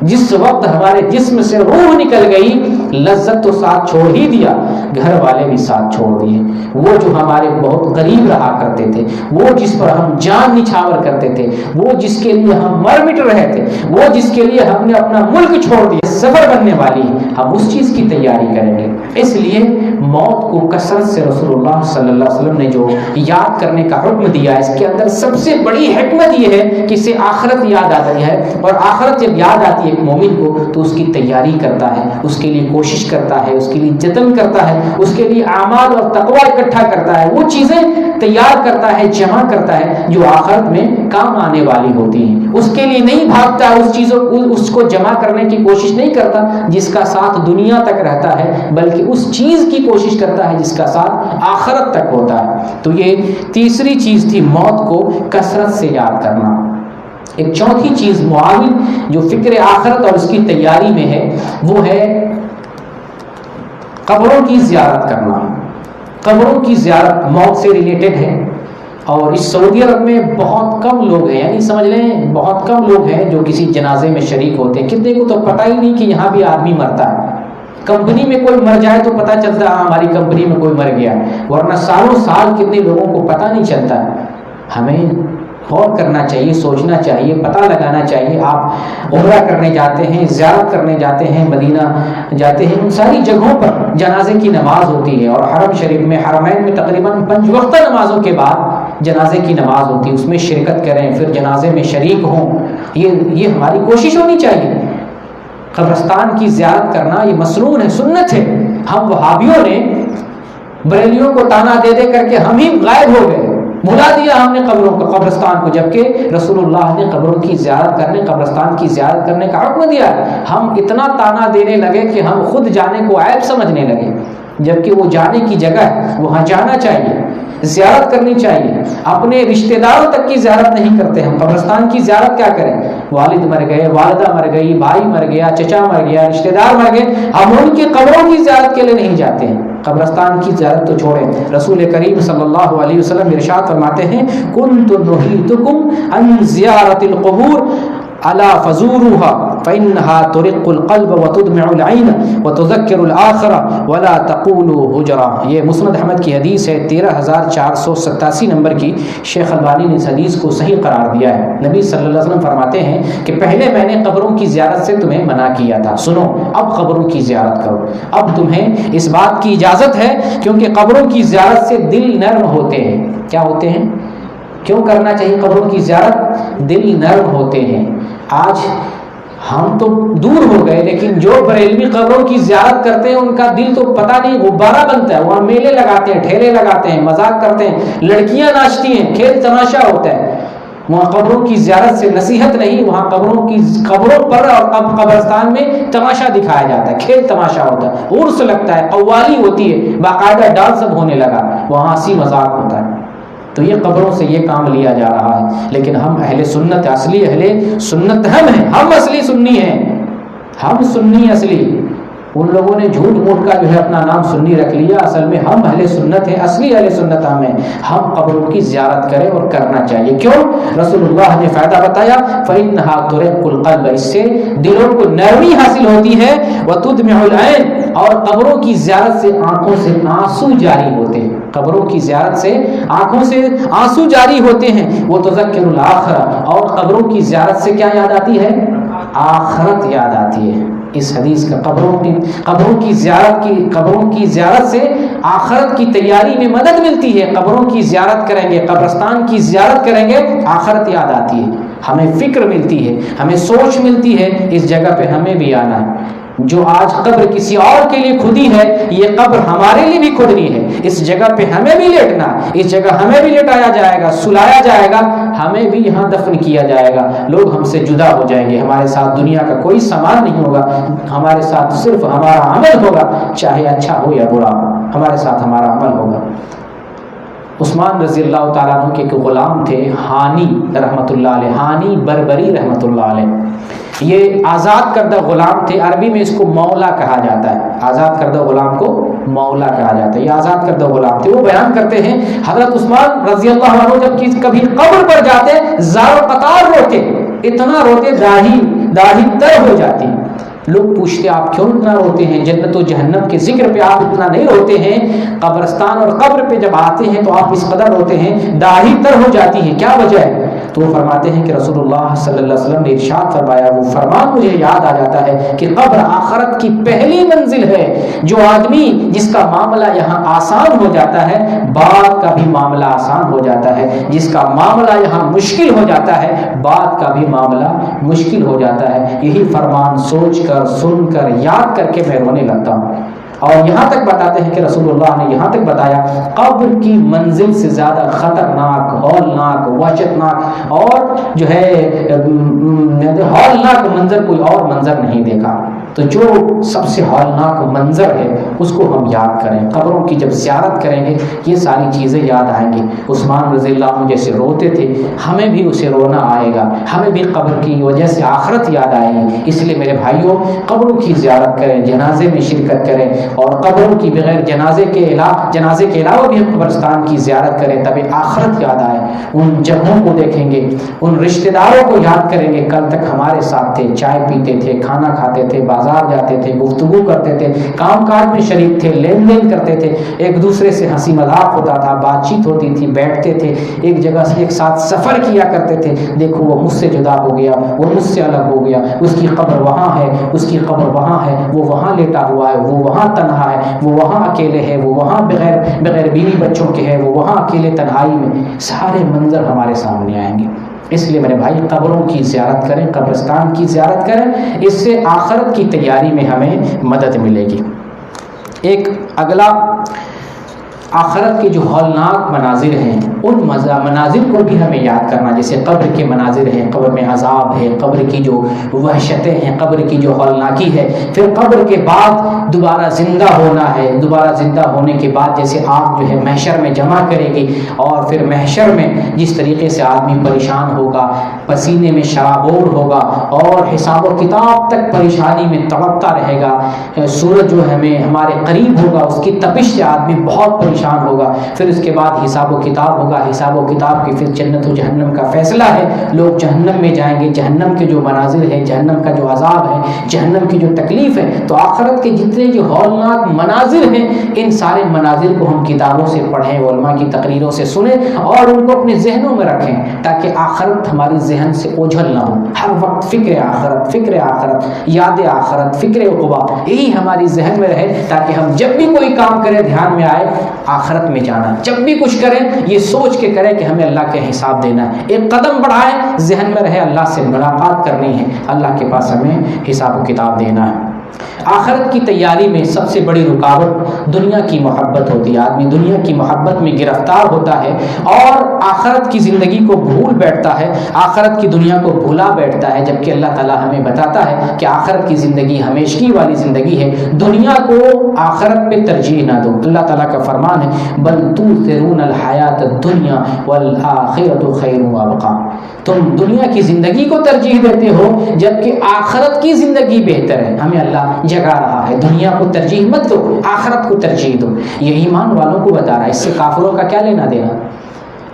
جس وقت ہمارے جسم سے روح نکل گئی، لذت تو ساتھ چھوڑ ہی دیا، گھر والے بھی ساتھ چھوڑ دیے۔ وہ جو ہمارے بہت قریب رہا کرتے تھے، وہ جس پر ہم جان نچھاور کرتے تھے، وہ جس کے لیے ہم مر مٹ رہے تھے، وہ جس کے لیے ہم نے اپنا ملک چھوڑ دیا، سفر بننے والی ہے، ہم اس چیز کی تیاری کریں گے۔ اس لیے موت کو کثرت سے رسول اللہ صلی اللہ علیہ وسلم نے جو یاد کرنے کا حکم دیا، اس کے اندر سب سے بڑی حکمت یہ ہے کہ اسے آخرت یاد آتی ہے، اور آخرت جب یاد آتی ہے ایک مومن کو تو اس کی تیاری کرتا ہے، اس کے لیے کوشش کرتا ہے، اس کے لیے جتن کرتا ہے، اس کے لیے اعمال اور تقوی اکٹھا کرتا ہے، وہ چیزیں تیار کرتا ہے، جمع کرتا ہے جو آخرت میں کام آنے والی ہوتی ہیں۔ اس کے لیے نہیں بھاگتا، اس کو جمع کرنے کی کوشش نہیں کرتا جس کا ساتھ دنیا تک رہتا ہے، بلکہ اس چیز کی کوشش کرتا ہے جس کا ساتھ آخرت تک ہوتا ہے۔ تو یہ تیسری چیز تھی موت کو کثرت سے یاد کرنا۔ ایک چوتھی چیز معاون جو فکر آخرت اور اس کی تیاری میں ہے، وہ ہے قبروں کی زیارت کرنا۔ قبروں کی زیارت موت سے ریلیٹڈ ہے، اور اس سعودی عرب میں بہت کم لوگ ہیں، یعنی سمجھ لیں بہت کم لوگ ہیں جو کسی جنازے میں شریک ہوتے ہیں۔ کتنے کو تو پتہ ہی نہیں کہ یہاں بھی آدمی مرتا ہے۔ کمپنی میں کوئی مر جائے تو پتہ چلتا ہے ہماری کمپنی میں کوئی مر گیا، ورنہ سالوں سال کتنے لوگوں کو پتہ نہیں چلتا ہے۔ ہمیں غور کرنا چاہیے، سوچنا چاہیے، پتہ لگانا چاہیے۔ آپ عمرہ کرنے جاتے ہیں، زیارت کرنے جاتے ہیں، مدینہ جاتے ہیں، ان ساری جگہوں پر جنازے کی نماز ہوتی ہے، اور حرم شریف میں، حرمین میں تقریباً 5 وقتہ نمازوں کے بعد جنازے کی نماز ہوتی ہے، اس میں شرکت کریں، پھر جنازے میں شریک ہوں۔ یہ ہماری کوشش ہونی چاہیے۔ قبرستان کی زیارت کرنا یہ مسنون ہے، سنت ہے۔ ہم وہابیوں نے بریلیوں کو تانا دے دے کر کے ہم ہی غائب ہو گئے، بھلا دیا ہم نے قبروں کو، قبرستان کو، جبکہ رسول اللہ نے قبروں کی زیارت کرنے، قبرستان کی زیارت کرنے کا حکم دیا۔ ہم اتنا تانا دینے لگے کہ ہم خود جانے کو عیب سمجھنے لگے، جبکہ وہ جانے کی جگہ ہے، وہاں جانا چاہیے، زیارت کرنی چاہیے۔ اپنے رشتہ داروں تک کی زیارت نہیں کرتے ہم، قبرستان کی زیارت کیا کریں؟ والد مر گئے، والدہ مر گئی، بھائی مر گیا، چچا مر گیا، رشتہ دار مر گئے، ہم ان کی قبروں کی زیارت کے لیے نہیں جاتے ہیں۔ قبرستان کی زیارت تو چھوڑیں، رسول کریم صلی اللہ علیہ وسلم ارشاد فرماتے ہیں كنت نهيتكم عن زیارت القبور الا فزوروها فانها ترق القلب وتدمع العين وتذكر الاخره ولا تقولوا هجرا۔ یہ مسند احمد کی حدیث ہے، 13487 نمبر کی۔ شیخ البانی نے اس حدیث کو صحیح قرار دیا ہے۔ نبی صلی اللہ علیہ وسلم فرماتے ہیں کہ پہلے میں نے قبروں کی زیارت سے تمہیں منع کیا تھا، سنو اب قبروں کی زیارت کرو، اب تمہیں اس بات کی اجازت ہے، کیونکہ قبروں کی زیارت سے دل نرم ہوتے ہیں۔ کیا ہوتے ہیں؟ کیوں کرنا چاہیے قبروں کی زیارت؟ دل نرم ہوتے ہیں۔ آج ہم تو دور ہو گئے، لیکن جو بریلوی قبروں کی زیارت کرتے ہیں ان کا دل تو پتہ نہیں غبارہ بنتا ہے۔ وہاں میلے لگاتے ہیں، ٹھیلے لگاتے ہیں، مذاق کرتے ہیں، لڑکیاں ناچتی ہیں، کھیل تماشا ہوتا ہے۔ وہاں قبروں کی زیارت سے نصیحت نہیں، وہاں قبروں پر اور قبرستان میں تماشا دکھایا جاتا ہے، کھیل تماشا ہوتا ہے، عرس لگتا ہے، قوالی ہوتی ہے، باقاعدہ ڈانس اب ہونے لگا، وہاں ہنسی مذاق ہوتا ہے۔ تو یہ قبروں سے یہ کام لیا جا رہا ہے، لیکن ہم اہل سنت، اصلی اہل سنت ہم ہیں، ہم اصلی سنی ہیں، ہم سنی اصلی۔ ان لوگوں نے جھوٹ موٹ کا جو ہے اپنا نام سنی رکھ لیا، اصل میں ہم اہل سنت ہیں، اصلی اہل سنت ہم ہیں۔ ہم قبروں کی زیارت کریں اور کرنا چاہیے۔ کیوں؟ رسول اللہ نے فائدہ بتایا، فإنها ترق القلب، اس سے دلوں کو نرمی حاصل ہوتی ہے، وتدمع العين، اور قبروں کی زیارت سے آنکھوں سے آنسو جاری ہوتے ہیں، قبروں کی زیارت سے آنکھوں سے آنسو جاری ہوتے ہیں۔ وتذکر الآخرہ، اور قبروں کی زیارت سے کیا یاد آتی ہے؟ آخرت یاد آتی ہے۔ اس حدیث کا قبروں کی زیارت سے آخرت کی تیاری میں مدد ملتی ہے۔ قبروں کی زیارت کریں گے، قبرستان کی زیارت کریں گے، آخرت یاد آتی ہے، ہمیں فکر ملتی ہے، ہمیں سوچ ملتی ہے، اس جگہ پہ ہمیں بھی آنا ہے۔ جو آج قبر کسی اور کے لیے کھدی ہے، یہ قبر ہمارے لیے بھی کھدنی ہے۔ اس جگہ پہ ہمیں بھی لیٹنا، اس جگہ ہمیں بھی لٹایا جائے گا، سلایا جائے گا، ہمیں بھی یہاں دفن کیا جائے گا۔ لوگ ہم سے جدا ہو جائیں گے، ہمارے ساتھ دنیا کا کوئی سامان نہیں ہوگا، ہمارے ساتھ صرف ہمارا عمل ہوگا، چاہے اچھا ہو یا برا، ہمارے ساتھ ہمارا عمل ہوگا۔ عثمان رضی اللہ تعالیٰ عنہ کے غلام تھے ہانی رحمۃ اللہ علیہ، ہانی بربری رحمۃ اللہ علیہ، یہ آزاد کردہ غلام تھے، عربی میں اس کو مولا کہا جاتا ہے، آزاد کردہ غلام کو مولا کہا جاتا ہے، یہ آزاد کردہ غلام تھے۔ وہ بیان کرتے ہیں حضرت عثمان رضی اللہ عنہ جب کبھی قبر پر جاتے زار و قطار روتے، اتنا روتے، داڑھی داڑھی تر ہو جاتی. لوگ پوچھتے آپ کیوں اتنا روتے ہیں؟ جنت و جہنم کے ذکر پہ آپ اتنا نہیں روتے ہیں، قبرستان اور قبر پہ جب آتے ہیں تو آپ اس قدر روتے ہیں، داڑھی تر ہو جاتی ہے، کیا وجہ ہے؟ تو وہ فرماتے ہیں کہ رسول اللہ صلی اللہ علیہ وسلم نے ارشاد فرمایا، وہ فرمان مجھے یاد آ جاتا ہے کہ قبر آخرت کی پہلی منزل ہے. جو آدمی جس کا معاملہ یہاں آسان ہو جاتا ہے، بعد کا بھی معاملہ آسان ہو جاتا ہے. جس کا معاملہ یہاں مشکل ہو جاتا ہے، بعد کا بھی معاملہ مشکل ہو جاتا ہے. یہی فرمان سوچ کر، سن کر، یاد کر کے میں رونے لگتا ہوں. اور یہاں تک بتاتے ہیں کہ رسول اللہ نے یہاں تک بتایا، قبر کی منزل سے زیادہ خطرناک، ہولناک، وحشتناک اور جو ہے ہولناک منظر کوئی اور منظر نہیں دیکھا. تو جو سب سے ہولناک منظر ہے اس کو ہم یاد کریں. قبروں کی جب زیارت کریں گے یہ ساری چیزیں یاد آئیں گی. عثمان رضی اللہ عنہ جیسے روتے تھے، ہمیں بھی اسے رونا آئے گا، ہمیں بھی قبر کی وجہ سے آخرت یاد آئے گی. اس لیے میرے بھائیوں، قبروں کی زیارت کریں، جنازے میں شرکت کریں، اور قبروں کی بغیر جنازے کے علاوہ بھی ہم قبرستان کی زیارت کریں تبھی آخرت یاد آئے. ان جگہوں کو دیکھیں گے، ان رشتہ داروں کو یاد کریں گے، کل تک ہمارے ساتھ تھے، چائے پیتے تھے، کھانا کھاتے تھے، بازار جاتے تھے، گفتگو کرتے تھے، کام کاج میں شریک تھے، لین دین کرتے تھے، ایک دوسرے سے ہنسی مذاق ہوتا تھا، بات چیت ہوتی تھی، بیٹھتے تھے، ایک جگہ سے ایک ساتھ سفر کیا کرتے تھے. دیکھو وہ مجھ سے جدا ہو گیا، وہ مجھ سے الگ ہو گیا، اس کی قبر وہاں ہے، اس کی قبر وہاں ہے، وہ وہاں لیٹا ہوا ہے، وہ وہاں تنہا ہے، وہ وہاں اکیلے ہے، وہ وہاں بغیر بیوی بچوں کے ہے، وہ وہاں اکیلے تنہائی میں. سارے منظر ہمارے سامنے آئیں گے. اس لیے میرے بھائی قبروں کی زیارت کریں، قبرستان کی زیارت کریں، اس سے آخرت کی تیاری میں ہمیں مدد ملے گی. ایک اگلا آخرت کے جو ہولناک مناظر ہیں ان مناظر کو بھی ہمیں یاد کرنا، جیسے قبر کے مناظر ہیں، قبر میں عذاب ہے، قبر کی جو وحشتیں ہیں، قبر کی جو ہولناکی ہے، پھر قبر کے بعد دوبارہ زندہ ہونا ہے. دوبارہ زندہ ہونے کے بعد جیسے آگ جو ہے محشر میں جمع کرے گی، اور پھر محشر میں جس طریقے سے آدمی پریشان ہوگا، پسینے میں شرابور ہوگا، اور حساب و کتاب تک پریشانی میں تڑپتا رہے گا. سورج جو ہمارے قریب ہوگا، اس کی تپش سے آدمی بہت پریشان ہوگا. پھر اس کے بعد حساب و کتاب ہوگا. حساب و کتاب کی پھر جنت و جہنم کا فیصلہ ہے. لوگ جہنم میں جائیں گے. جہنم کے جو مناظر ہیں، جہنم کا جو عذاب ہے، جہنم کی جو تکلیف ہے، تو آخرت کے جتنے جو ہولناک مناظر ہیں ان سارے مناظر کو ہم کتابوں سے پڑھیں، علماء کی تقریروں سے سنیں، اور ان کو اپنے ذہنوں میں رکھیں تاکہ آخرت ہماری ذہن سے اوجھل نہ ہو. ہر وقت فکر آخرت، فکر آخرت، یاد آخرت، فکر عقبہ، یہی ہماری ذہن میں رہے تاکہ ہم جب بھی کوئی کام کریں دھیان میں آئے آخرت میں جانا. جب بھی کچھ کریں یہ سوچ کے کریں کہ ہمیں اللہ کے حساب دینا ہے. ایک قدم بڑھائیں، ذہن میں رہے اللہ سے ملاقات کرنی ہے، اللہ کے پاس ہمیں حساب و کتاب دینا ہے. آخرت کی تیاری میں سب سے بڑی رکاوٹ دنیا کی محبت ہوتی ہے. آدمی دنیا کی محبت میں گرفتار ہوتا ہے اور آخرت کی زندگی کو بھول بیٹھتا ہے، آخرت کی دنیا کو بھولا بیٹھتا ہے. جبکہ اللہ تعالیٰ ہمیں بتاتا ہے کہ آخرت کی زندگی ہمیشگی والی زندگی ہے، دنیا کو آخرت پہ ترجیح نہ دو. اللہ تعالیٰ کا فرمان ہے، بل تؤثرون الحیات الدنیا والآخرۃ خیر وابقیٰ. تم دنیا کی زندگی کو ترجیح دیتے ہو جبکہ آخرت کی زندگی بہتر ہے. ہمیں اللہ جگا رہا ہے، دنیا کو ترجیح مت دو، آخرت کو ترجیح دو. یہ ایمان والوں کو بتا رہا ہے. اس سے کافروں کا کیا لینا دینا؟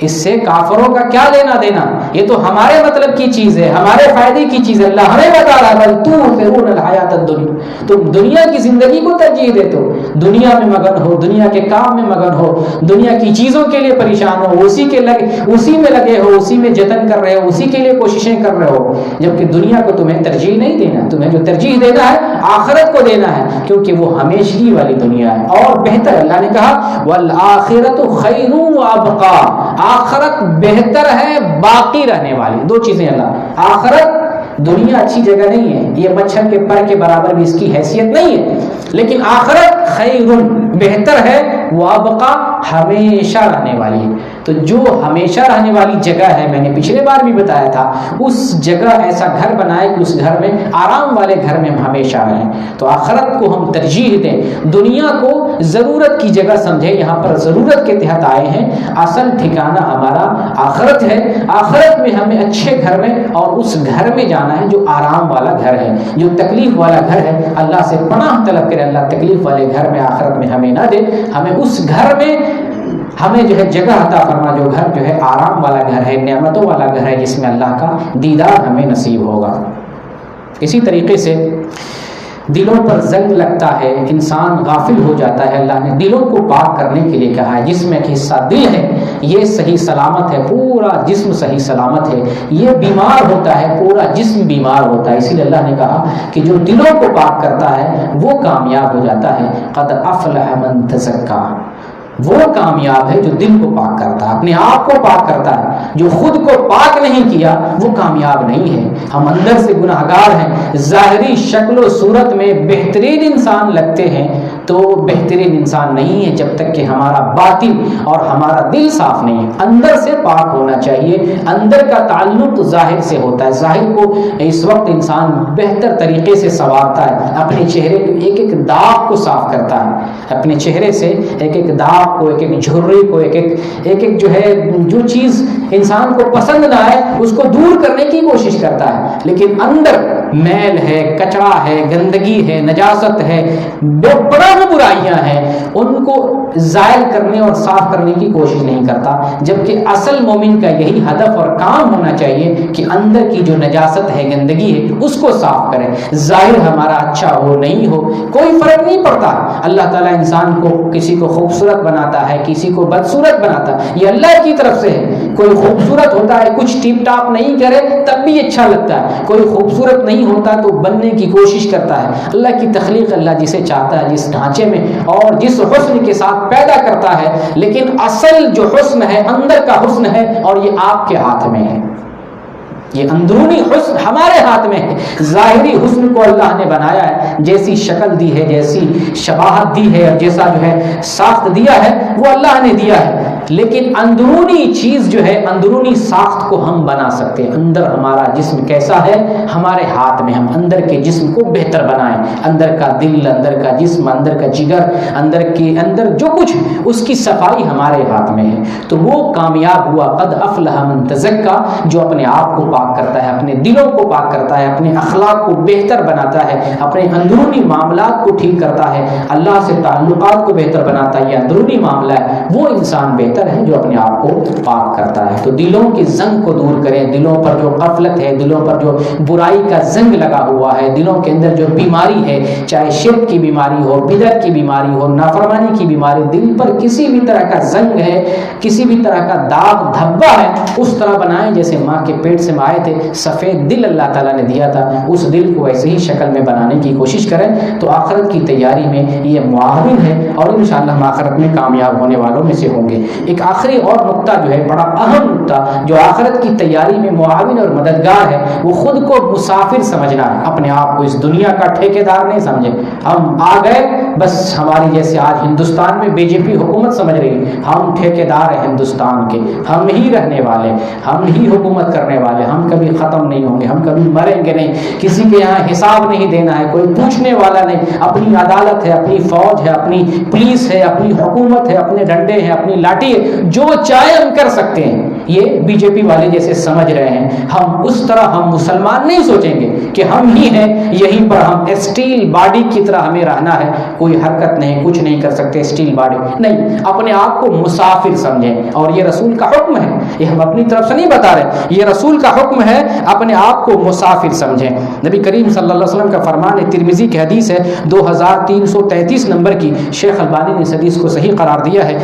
اس سے کافروں کا کیا لینا دینا؟ یہ تو ہمارے مطلب کی چیز ہے، ہمارے فائدے کی چیز ہے. اللہ ہمیں بتا رہا ہے، بل تؤثرون الحیات الدنیا. تم دنیا کی زندگی کو ترجیح دیتے ہو، دنیا میں مگن ہو، دنیا کے کام میں مگن ہو، دنیا کی چیزوں کے لیے پریشان ہو، اسی میں لگے ہو، اسی میں جتن کر رہے ہو، اسی کے لیے کوششیں کر رہے ہو. جبکہ دنیا کو تمہیں ترجیح نہیں دینا، تمہیں جو ترجیح دینا ہے آخرت کو دینا ہے، کیونکہ وہ ہمیشگی والی دنیا ہے اور بہتر. اللہ نے کہا والآخرۃ خیر وابقیٰ، آخرت بہتر ہے، باقی رہنے والی. دو چیزیں اللہ، آخرت دنیا اچھی جگہ نہیں ہے، یہ مچھر کے پر کے برابر بھی اس کی حیثیت نہیں ہے، لیکن آخرت خیر بہتر ہے، وابقیٰ ہمیشہ رہنے والی ہے. تو جو ہمیشہ رہنے والی جگہ ہے، میں نے پچھلے بار بھی بتایا تھا، اس جگہ ایسا گھر بنائے کہ اس گھر میں آرام والے گھر میں ہم ہمیشہ رہیں. تو آخرت کو ہم ترجیح دیں، دنیا کو ضرورت کی جگہ سمجھیں. یہاں پر ضرورت کے تحت آئے ہیں، اصل ٹھکانہ ہمارا آخرت ہے. آخرت میں ہمیں اچھے گھر میں اور اس گھر میں جانا ہے جو آرام والا گھر ہے، جو تکلیف والا گھر ہے. اللہ سے پناہ طلب کرے اللہ تکلیف والے گھر میں آخرت میں ہمیں نہ دے. ہمیں اس گھر میں ہمیں جو ہے جگہ عطا فرما، جو گھر جو ہے آرام والا گھر ہے، نعمتوں والا گھر ہے، جس میں اللہ کا دیدار ہمیں نصیب ہوگا. اسی طریقے سے دلوں پر زنگ لگتا ہے، انسان غافل ہو جاتا ہے۔ اللہ نے دلوں کو پاک کرنے کے لیے کہا ہے، جس میں ایک حصہ دل ہے یہ صحیح سلامت ہے، پورا جسم صحیح سلامت ہے، یہ بیمار ہوتا ہے پورا جسم بیمار ہوتا ہے۔ اسی لیے اللہ نے کہا کہ جو دلوں کو پاک کرتا ہے وہ کامیاب ہو جاتا ہے۔ قد افلح من تزکا، وہ کامیاب ہے جو دل کو پاک کرتا ہے، اپنے آپ کو پاک کرتا ہے۔ جو خود کو پاک نہیں کیا وہ کامیاب نہیں ہے۔ ہم اندر سے گناہگار ہیں، ظاہری شکل و صورت میں بہترین انسان لگتے ہیں تو بہترین انسان نہیں ہے جب تک کہ ہمارا باطن اور ہمارا دل صاف نہیں ہے۔ اندر سے پاک ہونا چاہیے، اندر کا تعلق ظاہر سے ہوتا ہے۔ ظاہر کو اس وقت انسان بہتر طریقے سے سنوارتا ہے، اپنے چہرے کے ایک ایک داغ کو صاف کرتا ہے، اپنے چہرے سے ایک ایک داغ کو، ایک ایک جھرری کو، ایک ایک جو ہے جو چیز انسان کو پسند نہ آئے اس کو دور کرنے کی کوشش کرتا ہے، لیکن اندر میل ہے، کچرا ہے، گندگی ہے، نجاست ہے، بڑا برائیاں ہیں، ان کو زائل کرنے اور صاف کرنے کی کوشش نہیں کرتا۔ جبکہ اصل مومن کا یہی ہدف اور کام ہونا چاہیے کہ اندر کی جو نجاست ہے، گندگی ہے، اس کو صاف کریں۔ ظاہر ہمارا اچھا ہو نہیں ہو کوئی فرق نہیں پڑتا۔ اللہ تعالیٰ انسان کو کسی کو خوبصورت بناتا ہے، کسی کو بدصورت بناتا ہے، یہ اللہ کی طرف سے ہے۔ کوئی خوبصورت ہوتا ہے، کچھ ٹیپ ٹاپ نہیں کرے تب بھی اچھا لگتا ہے، کوئی خوبصورت نہیں ہوتا تو بننے کی کوشش کرتا ہے۔ اللہ کی تخلیق اللہ جسے چاہتا ہے جس ڈھانچے میں اور جس حسن کے ساتھ پیدا کرتا ہے، لیکن اصل جو حسن ہے اندر کا حسن ہے اور یہ آپ کے ہاتھ میں ہے۔ یہ اندرونی حسن ہمارے ہاتھ میں ہے۔ ظاہری حسن کو اللہ نے بنایا ہے، جیسی شکل دی ہے، جیسی شباہت دی ہے اور جیسا جو ہے ساخت دیا ہے وہ اللہ نے دیا ہے، لیکن اندرونی چیز جو ہے، اندرونی ساخت کو ہم بنا سکتے ہیں۔ اندر ہمارا جسم کیسا ہے ہمارے ہاتھ میں، ہم اندر کے جسم کو بہتر بنائیں۔ اندر کا دل، اندر کا جسم، اندر کا جگر، اندر جو کچھ اس کی صفائی ہمارے ہاتھ میں ہے، تو وہ کامیاب ہوا۔ قد افلح من تزکا، جو اپنے آپ کو پاک کرتا ہے، اپنے دلوں کو پاک کرتا ہے، اپنے اخلاق کو بہتر بناتا ہے، اپنے اندرونی معاملات کو ٹھیک کرتا ہے، اللہ سے تعلقات کو بہتر بناتا ہے، یہ اندرونی معاملہ ہے، وہ انسان بہتر ہے جو اپنے آپ کو پاک کرتا ہے۔ تو دلوں کے زنگ کو دور کریں، دلوں پر جو غفلت ہے، دلوں پر جو برائی کا زنگ لگا ہوا ہے، دلوں کے اندر جو بیماری ہے، چاہے شرک کی بیماری ہو، بدعت کی بیماری ہو، نافرمانی کی بیماری، دل پر کسی بھی طرح کا زنگ ہے، کسی بھی طرح کا داغ دھبا ہے، اس طرح بنائیں جیسے ماں کے پیٹ سے آئے تھے، سفید دل اللہ تعالیٰ نے دیا تھا، اس دل کو ایسے ہی شکل میں بنانے کی کوشش کریں تو آخرت کی تیاری میں یہ معاون ہے اور انشاءاللہ ہم آخرت میں کامیاب ہونے والوں میں سے ہوں گے۔ ایک آخری اور نقطہ جو ہے، بڑا اہم نقطہ جو آخرت کی تیاری میں معاون اور مددگار ہے، وہ خود کو مسافر سمجھنا ہے، اپنے آپ کو اس دنیا کا ٹھیکیدار نہیں سمجھے۔ ہم آ گئے بس، ہماری جیسے آج ہندوستان میں بی جے پی حکومت سمجھ رہی، ہم ٹھیکیدار ہیں ہندوستان کے، ہم ہی رہنے والے، ہم ہی حکومت کرنے والے، ہم کبھی ختم نہیں ہوں گے، ہم کبھی مریں گے نہیں، کسی کے یہاں حساب نہیں دینا ہے، کوئی پوچھنے والا نہیں، اپنی عدالت ہے، اپنی فوج ہے، اپنی پولیس ہے، اپنی حکومت ہے، اپنے ڈنڈے ہیں، اپنی لاٹھی ہے، جو چاہے ہم کر سکتے ہیں۔ یہ بی جے پی والے جیسے سمجھ رہے ہیں، ہم اس طرح ہم مسلمان نہیں سوچیں گے کہ ہم ہی ہیں، یہیں پر ہم اسٹیل باڈی کی طرح ہمیں رہنا ہے، کوئی حرکت نہیں، کچھ نہیں کر سکتے، اسٹیل باڈی نہیں، اپنے آپ کو مسافر سمجھیں۔ اور یہ رسول کا حکم ہے، یہ ہم اپنی طرف سے نہیں بتا رہے، یہ رسول کا حکم ہے، اپنے آپ کو مسافر سمجھیں۔ نبی کریم صلی اللہ علیہ وسلم کا فرمان ہے، ترمذی کی حدیث ہے 2333 نمبر کی، شیخ البانی نے اس حدیث کو صحیح قرار دیا ہے،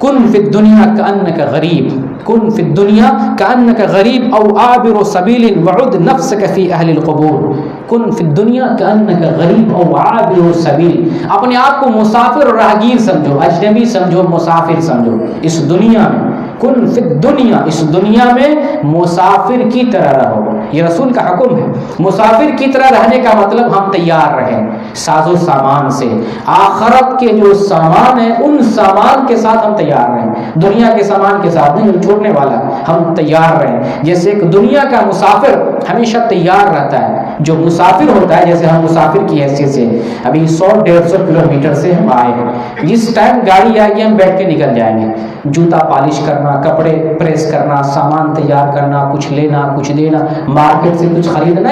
کن فی الدنیا کأنک غریب، کن فی الدنیا کأنک غریب او عابر سبیل وعد نفسک فی اہل القبور، کن فی الدنیا کأنک غریب او عابر سبیل، اپنے آپ کو مسافر اور راہگیر سمجھو، اجنبی سمجھو، مسافر سمجھو اس دنیا میں، کن فی الدنیا، اس دنیا میں مسافر کی طرح رہو، یہ رسول کا حکم ہے۔ مسافر کی طرح رہنے کا مطلب ہم تیار رہیں ساز و سامان سے، آخرت کے جو سامان ہیں ان سامان کے ساتھ ہم تیار رہیں، دنیا کے سامان کے ساتھ نہیں، چھوڑنے والا، ہم تیار رہیں۔ جیسے ایک دنیا کا مسافر ہمیشہ تیار رہتا ہے، جو مسافر ہوتا ہے، جیسے ہم مسافر کی حیثیت سے ابھی 100-150 کلومیٹر سے ہم آئے ہیں، جس ٹائم گاڑی آئے گی ہم بیٹھ کے نکل جائیں گے، جوتا پالش کرنا، کپڑے پریس کرنا، سامان تیار کرنا، کچھ لینا، کچھ دینا، مارکیٹ سے کچھ خریدنا،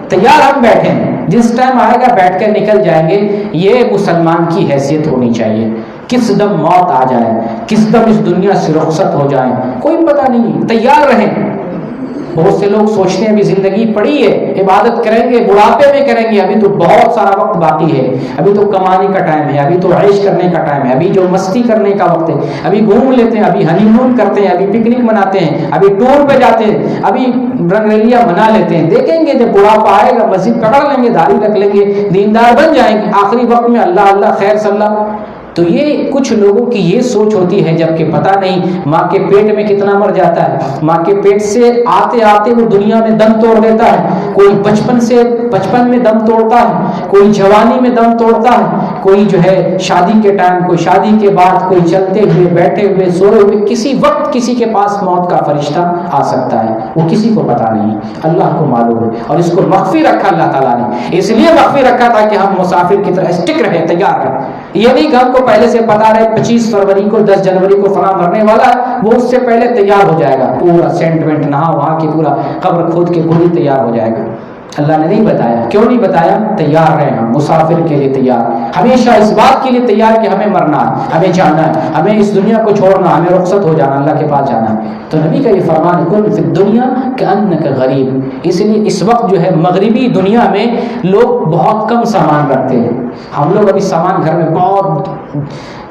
تیار ہم بیٹھے ہیں، جس ٹائم آئے گا بیٹھ کر نکل جائیں گے۔ یہ مسلمان کی حیثیت ہونی چاہیے، کس دم موت آ جائے، کس دم اس دنیا سے رخصت ہو جائیں، کوئی پتہ نہیں، تیار رہیں۔ بہت سے لوگ سوچتے ہیں ابھی زندگی پڑی ہے، عبادت کریں گے بڑھاپے میں کریں گے، ابھی تو بہت سارا وقت باقی ہے، ابھی تو کمانے کا ٹائم ہے، ابھی تو عیش کرنے کا ٹائم ہے، ابھی جو مستی کرنے کا وقت ہے، ابھی گھوم لیتے ہیں، ابھی ہنی مون کرتے ہیں، ابھی پکنک مناتے ہیں، ابھی ٹور پہ جاتے ہیں، ابھی رنگ ریلیاں منا لیتے ہیں۔ دیکھیں گے جب بڑھاپا آئے گا مسجد پکڑ لیں گے، داڑھی رکھ لیں گے، دیندار بن جائیں گے، آخری وقت میں اللہ اللہ خیر صلی اللہ۔ تو یہ کچھ لوگوں کی یہ سوچ ہوتی ہے، جبکہ پتہ نہیں ماں کے پیٹ میں کتنا مر جاتا ہے، ماں کے پیٹ سے آتے آتے وہ دنیا میں دم توڑ دیتا ہے، کوئی بچپن میں دم توڑتا ہے، کوئی جوانی میں دم توڑتا ہے، کوئی جو ہے شادی کے ٹائم، کوئی شادی کے بعد، کوئی چلتے ہوئے بیٹھے ہوئے سوئے ہوئے، کسی وقت کسی کے پاس موت کا فرشتہ آ سکتا ہے، وہ کسی کو پتہ نہیں، اللہ کو معلوم ہے، اور اس کو مخفی رکھا اللہ تعالیٰ نے، اس لیے مخفی رکھا تھا کہ ہم مسافر کی طرح اسٹک رہے، تیار رہے۔ یہ نہیں کہ ہم کو پہلے سے پتا رہے 25 فروری کو 10 جنوری کو فلاں مرنے والا ہے، وہ اس سے پہلے تیار ہو جائے گا، پورا سینٹمنٹ نہا وہاں کی پورا قبر کھود کے خود ہی تیار ہو جائے گا۔ اللہ نے نہیں بتایا، کیوں نہیں بتایا؟ تیار رہے ہم مسافر کے لیے تیار، ہمیشہ اس بات کے لیے تیار کہ ہمیں مرنا ہے، ہمیں جانا ہے، ہمیں اس دنیا کو چھوڑنا، ہمیں رخصت ہو جانا، اللہ کے پاس جانا ہے۔ تو نبی کا یہ فرمان کن فی الدنیا کأنک غریب، اس لیے اس وقت جو ہے مغربی دنیا میں لوگ بہت کم سامان رکھتے ہیں، ہم لوگ ابھی سامان گھر میں بہت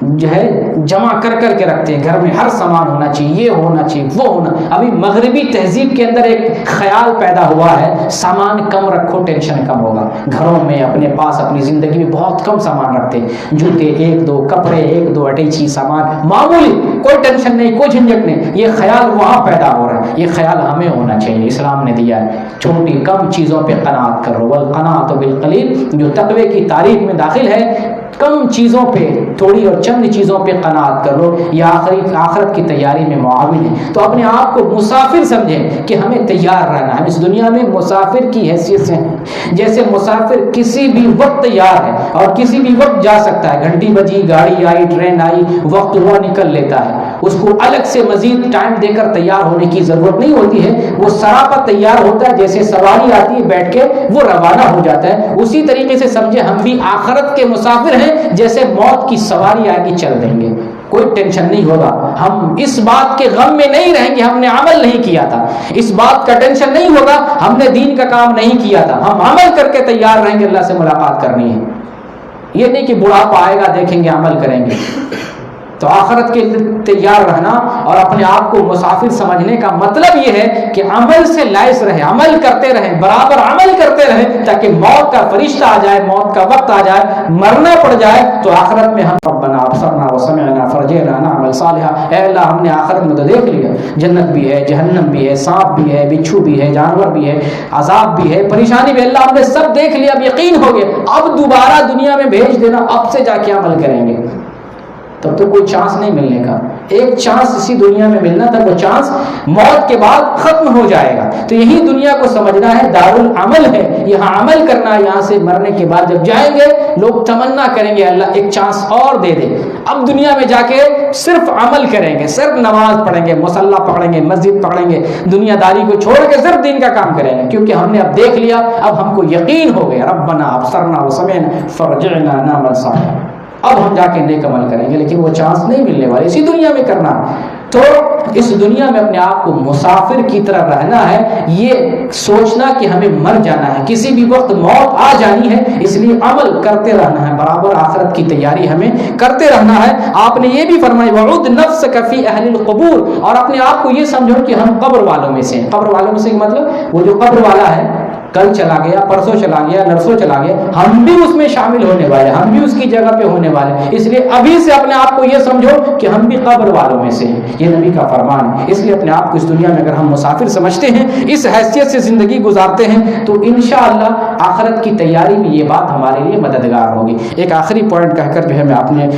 جو ہے جمع کر کے رکھتے ہیں، گھر میں ہر سامان ہونا چاہیے، یہ ہونا چاہیے، وہ ہونا۔ ابھی مغربی تہذیب کے اندر ایک خیال پیدا ہوا ہے، سامان کم رکھو ٹینشن کم ہوگا۔ گھروں میں اپنے پاس اپنی زندگی میں بہت کم سامان رکھتے ہیں، جوتے 1-2، کپڑے 1-2 اٹیچی سامان معمولی، کوئی ٹینشن نہیں، کوئی جھنجھٹ نہیں۔ یہ خیال وہاں پیدا ہو رہا ہے، یہ خیال ہمیں ہونا چاہیے، اسلام نے دیا ہے۔ چھوٹی کم چیزوں پہ قناعت کرو، والقناعۃ بالقلیل، جو تقوی کی تعریف میں داخل ہے، کم چیزوں پہ، تھوڑی اور چند چیزوں پہ قناعت کر لو، یہ آخرت کی تیاری میں معاون ہے۔ تو اپنے آپ کو مسافر سمجھیں کہ ہمیں تیار رہنا ہے، ہم اس دنیا میں مسافر کی حیثیت سے ہیں، جیسے مسافر کسی بھی وقت تیار ہے اور کسی بھی وقت جا سکتا ہے، گھنٹی بجی، گاڑی آئی، ٹرین آئی، وقت ہوا نکل لیتا ہے، اس کو الگ سے مزید ٹائم دے کر تیار ہونے کی ضرورت نہیں ہوتی ہے، وہ سراپا تیار ہوتا ہے، جیسے سواری آتی ہے بیٹھ کے وہ روانہ ہو جاتا ہے۔ اسی طریقے سے سمجھے ہم بھی آخرت کے مسافر ہیں، جیسے موت کی سواری آئے گی چل دیں گے، کوئی ٹینشن نہیں ہوگا، ہم اس بات کے غم میں نہیں رہیں گے ہم نے عمل نہیں کیا تھا، اس بات کا ٹینشن نہیں ہوگا ہم نے دین کا کام نہیں کیا تھا، ہم عمل کر کے تیار رہیں گے، اللہ سے ملاقات کرنی ہے۔ یہ نہیں کہ بڑھاپا آئے گا دیکھیں گے عمل کریں گے۔ تو آخرت کے لیے تیار رہنا اور اپنے آپ کو مسافر سمجھنے کا مطلب یہ ہے کہ عمل سے لائس رہے، عمل کرتے رہیں، برابر عمل کرتے رہیں، تاکہ موت کا فرشتہ آ جائے، موت کا وقت آ جائے، مرنا پڑ جائے تو آخرت میں ہم ربنا ابصرنا وسمعنا فرجعنا نعمل صالحا، اے اللہ ہم نے آخرت میں تو دیکھ لیا، جنت بھی ہے، جہنم بھی ہے، سانپ بھی ہے، بچھو بھی ہے، جانور بھی ہے، عذاب بھی ہے، پریشانی بھی، اللہ ہم نے سب دیکھ لیا، اب یقین ہو گیا، اب دوبارہ دنیا میں بھیج دینا، اب سے جا کے عمل کریں گے۔ تب تو کوئی چانس نہیں ملنے کا، ایک چانس اسی دنیا میں ملنا تھا، وہ چانس موت کے بعد ختم ہو جائے گا۔ تو یہی دنیا کو سمجھنا ہے، دارالعمل ہے، یہاں عمل کرنا ہے، یہاں سے مرنے کے بعد جب جائیں گے لوگ تمنا کریں گے اللہ ایک چانس اور دے دے، اب دنیا میں جا کے صرف عمل کریں گے، صرف نماز پڑھیں گے، مصلی پکڑیں گے، مسجد پکڑیں گے، دنیا داری کو چھوڑ کے صرف دین کا کام کریں گے، کیونکہ ہم نے اب دیکھ لیا، اب ہم کو یقین ہو گیا، ربنا ابصرنا وسمعنا فرجعنا نعمل صالحا، اب ہم جا کے نیک عمل کریں گے، لیکن وہ چانس نہیں ملنے والے، اسی دنیا میں کرنا۔ تو اس دنیا میں اپنے آپ کو مسافر کی طرح رہنا ہے، یہ سوچنا کہ ہمیں مر جانا ہے، کسی بھی وقت موت آ جانی ہے، اس لیے عمل کرتے رہنا ہے، برابر آخرت کی تیاری ہمیں کرتے رہنا ہے۔ آپ نے یہ بھی فرمایا وعود نفسک فی اہل القبور، اور اپنے آپ کو یہ سمجھو کہ ہم قبر والوں میں سے ہیں۔ قبر والوں میں سے مطلب وہ جو قبر والا ہے، کل چلا گیا، پرسوں چلا گیا، نرسوں چلا گیا، ہم بھی اس میں شامل ہونے والے، ہم بھی اس کی جگہ پہ ہونے والے، اس لیے ابھی سے اپنے آپ کو یہ سمجھو کہ ہم بھی قبر والوں میں سے ہیں، یہ نبی کا فرمان ہے۔ اس لیے اپنے آپ کو اس دنیا میں اگر ہم مسافر سمجھتے ہیں، اس حیثیت سے زندگی گزارتے ہیں، تو انشاءاللہ آخرت کی تیاری میں یہ بات ہمارے لیے مددگار ہوگی۔ ایک آخری پوائنٹ کہہ کر جو ہے میں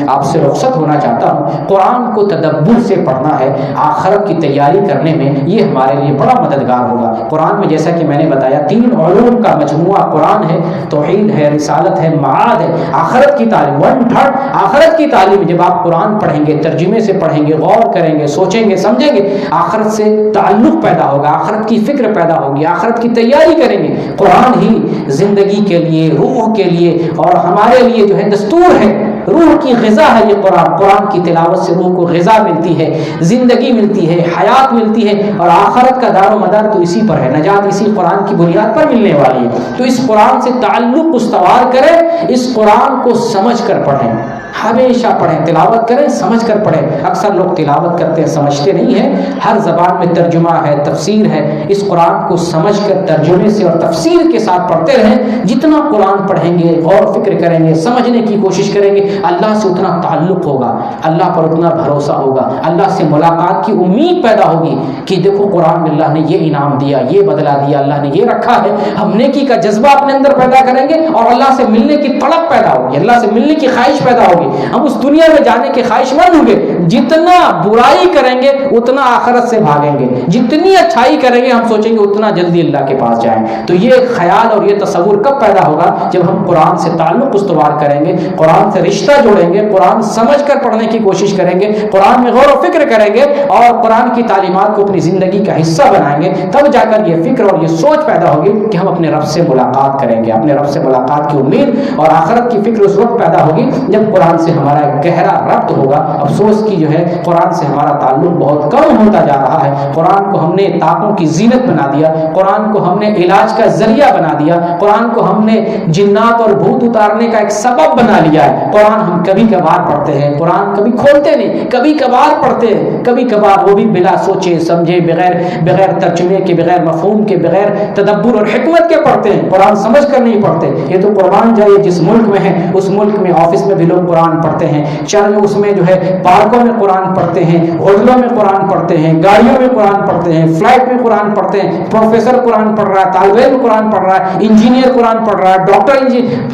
آپ سے رخصت ہونا چاہتا ہوں، قرآن کو تدبر سے پڑھنا ہے آخرت کی تیاری کرنے میں، یہ ہمارے لیے بڑا مددگار ہوگا۔ قرآن میں جیسا کہ میں نے بتایا 3 علوم کا مجموعہ قرآن ہے، توحید ہے، رسالت ہے، معاد ہے، آخرت کی تعلیم، 1/3 آخرت کی تعلیم۔ جب آپ قرآن پڑھیں گے، ترجمے سے پڑھیں گے، غور کریں گے، سوچیں گے، سمجھیں گے، آخرت سے تعلق پیدا ہوگا، آخرت کی فکر پیدا ہوگی، آخرت کی تیاری کریں گے۔ قرآن ہی زندگی کے لیے، روح کے لیے اور ہمارے لیے جو ہے دستور ہے، روح کی غذا ہے یہ قرآن. قرآن کی تلاوت سے روح کو غذا ملتی ہے, زندگی ملتی ہے, حیات ملتی ہے, اور آخرت کا دار و مدار تو اسی پر ہے. نجات اسی قرآن کی بنیاد پر ملنے والی ہے. تو اس قرآن سے تعلق استوار کریں, اس قرآن کو سمجھ کر پڑھیں, ہمیشہ پڑھیں, تلاوت کریں, سمجھ کر پڑھیں. اکثر لوگ تلاوت کرتے ہیں, سمجھتے نہیں ہیں. ہر زبان میں ترجمہ ہے, تفسیر ہے. اس قرآن کو سمجھ کر ترجمے سے اور تفسیر کے ساتھ پڑھتے رہیں. جتنا قرآن پڑھیں گے, غور و فکر کریں گے, سمجھنے کی کوشش کریں گے, اللہ سے اتنا تعلق ہوگا, اللہ پر اتنا بھروسہ ہوگا, اللہ سے ملاقات کی امید پیدا ہوگی کہ دیکھو قرآن میں اللہ نے یہ انعام دیا, یہ بدلہ دیا, اللہ نے یہ رکھا ہے. ہم نیکی کا جذبہ اپنے اندر پیدا کریں گے اور اللہ سے ملنے کی تڑپ پیدا ہوگی, اللہ سے ملنے کی خواہش پیدا ہوگی. ہم اس دنیا میں جانے کے خواہش مند ہوں گے. جتنا برائی کریں گے اتنا آخرت سے بھاگیں گے, جتنی اچھائی کریں گے ہم سوچیں گے اتنا جلدی اللہ کے پاس جائیں. تو یہ خیال اور یہ تصور کب پیدا ہوگا؟ جب ہم قرآن سے تعلق استوار کریں گے, قرآن سے رشتہ جوڑیں گے, قرآن سمجھ کر پڑھنے کی کوشش کریں گے, قرآن میں غور و فکر کریں گے اور قرآن کی تعلیمات کو اپنی زندگی کا حصہ بنائیں گے. تب جا کر یہ فکر اور یہ سوچ پیدا ہوگی کہ ہم اپنے رب سے ملاقات کریں گے. اپنے رب سے ملاقات کی امید اور آخرت کی فکر اس وقت پیدا ہوگی جب قرآن سے ہمارا ایک گہرا ربط ہوگا. افسوس کی جو ہے قرآن سے ہمارا تعلق بہت کم ہوتا جا رہا ہے. قرآن کو ہم نے طاقوں کی زینت بنا دیا, قرآن کو ہم نے علاج کا ذریعہ بنا دیا, قرآن کو ہم نے جنات اور بھوت اتارنے کا ایک سبب بنا لیا ہے. قرآن ہم کبھی کبھار پڑھتے ہیں, قرآن کبھی کھولتے نہیں, کبھی کبھار پڑھتے ہیں, کبھی کبھار وہ بھی بلا سوچے سمجھے, بغیر ترجمے کے, بغیر مفہوم کے, بغیر تدبر اور حکمت کے پڑھتے ہیں. قرآن سمجھ کر نہیں پڑھتے. یہ تو قربان جائے جس ملک میں ہے اس ملک میں آفس میں بھی لوگ قرآن پڑھتے ہیں, چرچ اس میں جو ہے پارکوں میں قرآن پڑھتے ہیں, ہوٹلوں میں قرآن پڑھتے ہیں, گاڑیوں میں قرآن پڑھتے ہیں, فلائٹ میں قرآن پڑھتے ہیں. پروفیسر قرآن پڑھ رہا ہے, طالب علم قرآن پڑھ رہا ہے, انجینئر قرآن پڑھ رہا ہے, ڈاکٹر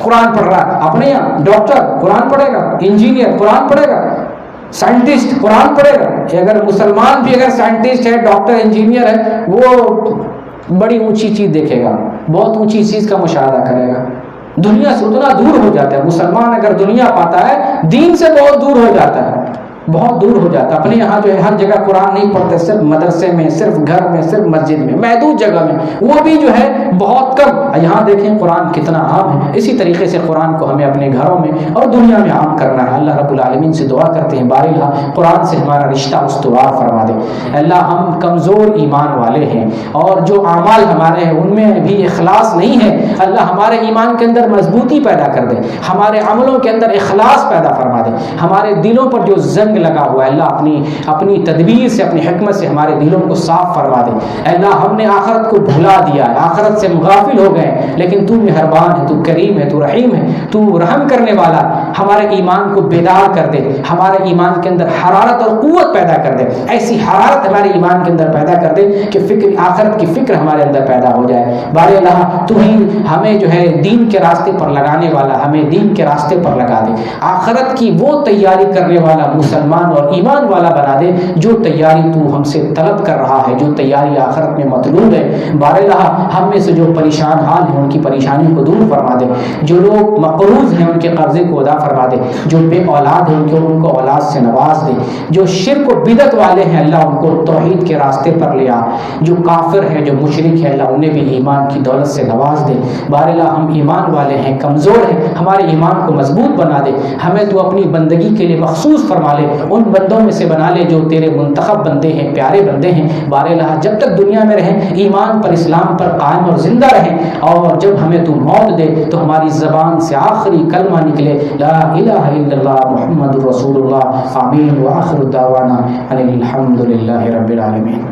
قرآن پڑھ رہا ہے. اپنے یہاں ڈاکٹر قرآن پڑھے گا, انجینئر قرآن پڑھے گا, سائنٹسٹ قرآن پڑھے گا. اگر مسلمان بھی اگر سائنٹسٹ ہے, ڈاکٹر, انجینئر ہے, وہ بڑی اونچی چیز دیکھے گا, بہت اونچی چیز کا مشاہدہ کرے گا. دنیا سے اتنا دور ہو جاتا ہے. مسلمان اگر دنیا پاتا ہے دین سے بہت دور ہو جاتا ہے, بہت دور ہو جاتا ہے. اپنے یہاں جو ہے ہر جگہ قرآن نہیں پڑھتے, صرف مدرسے میں, صرف گھر میں, صرف مسجد میں, محدود جگہ میں, وہ بھی جو ہے بہت کم. یہاں دیکھیں قرآن کتنا عام ہے. اسی طریقے سے قرآن کو ہمیں اپنے گھروں میں اور دنیا میں عام کرنا ہے. اللہ رب العالمین سے دعا کرتے ہیں بار اللہ قرآن سے ہمارا رشتہ استوار فرما دے. اللہ ہم کمزور ایمان والے ہیں اور جو اعمال ہمارے ہیں ان میں بھی اخلاص نہیں ہے. اللہ ہمارے ایمان کے اندر مضبوطی پیدا کر دے, ہمارے عملوں کے اندر اخلاص پیدا فرما دے. ہمارے دلوں پر جو زنگ لگا ہوا ہے اللہ اپنی تدبیر سے, اپنی حکمت سے ہمارے دلوں کو صاف فرما دے. اللہ ہم نے آخرت کو بھلا دیا ہے, آخرت سے غافل ہو گئے, لیکن تو مہربان ہے, تو کریم ہے, تو رحیم ہے, تو رحم کرنے والا. ہمارے ایمان کو بیدار کر دے, ہمارے ایمان کے اندر حرارت اور قوت پیدا کر دے. ایسی حرارت ہمارے ایمان کے اندر پیدا کر دے کہ آخرت کی فکر ہمارے اندر پیدا ہو جائے. بار اللہ تو ہی ہمیں جو ہے دین کے راستے پر لگانے والا, ہمیں دین کے راستے پر لگا دے. آخرت کی وہ تیاری کرنے والا مسلمان اور ایمان والا بنا دے جو تیاری تو ہم سے طلب کر رہا ہے, جو تیاری آخرت میں مطلوب ہے. بار اللہ ہم میں سے جو پریشان حال ہیں ان کی پریشانی کو دور فرما دے, جو لوگ مقروض ہیں ان کے قرضے کو ادا فرما دے, جو بے اولاد ہیں ان کو اولاد سے نواز دے, جو شرک و بدعت والے ہیں اللہ ان کو توحید کے راستے پر لے آ, جو کافر ہیں, جو مشرک ہیں اللہ انہیں بھی ایمان کی دولت سے نواز دے. بار اللہ ہم ایمان والے ہیں, کمزور ہیں, ہمارے ایمان کو مضبوط بنا دے. ہمیں تو اپنی بندگی کے لیے مخصوص فرما لے, ان بندوں میں سے بنا لے جو تیرے منتخب بندے ہیں, پیارے بندے ہیں. بار اللہ جب تک دنیا میں رہیں ایمان پر, اسلام پر قائم اور زندہ رہیں, اور جب ہمیں تو موت دے تو ہماری زبان سے آخری کلمہ نکلے لا الہ الا اللہ محمد رسول اللہ. آمین. وآخر دعوانا الحمد للہ رب العالمین.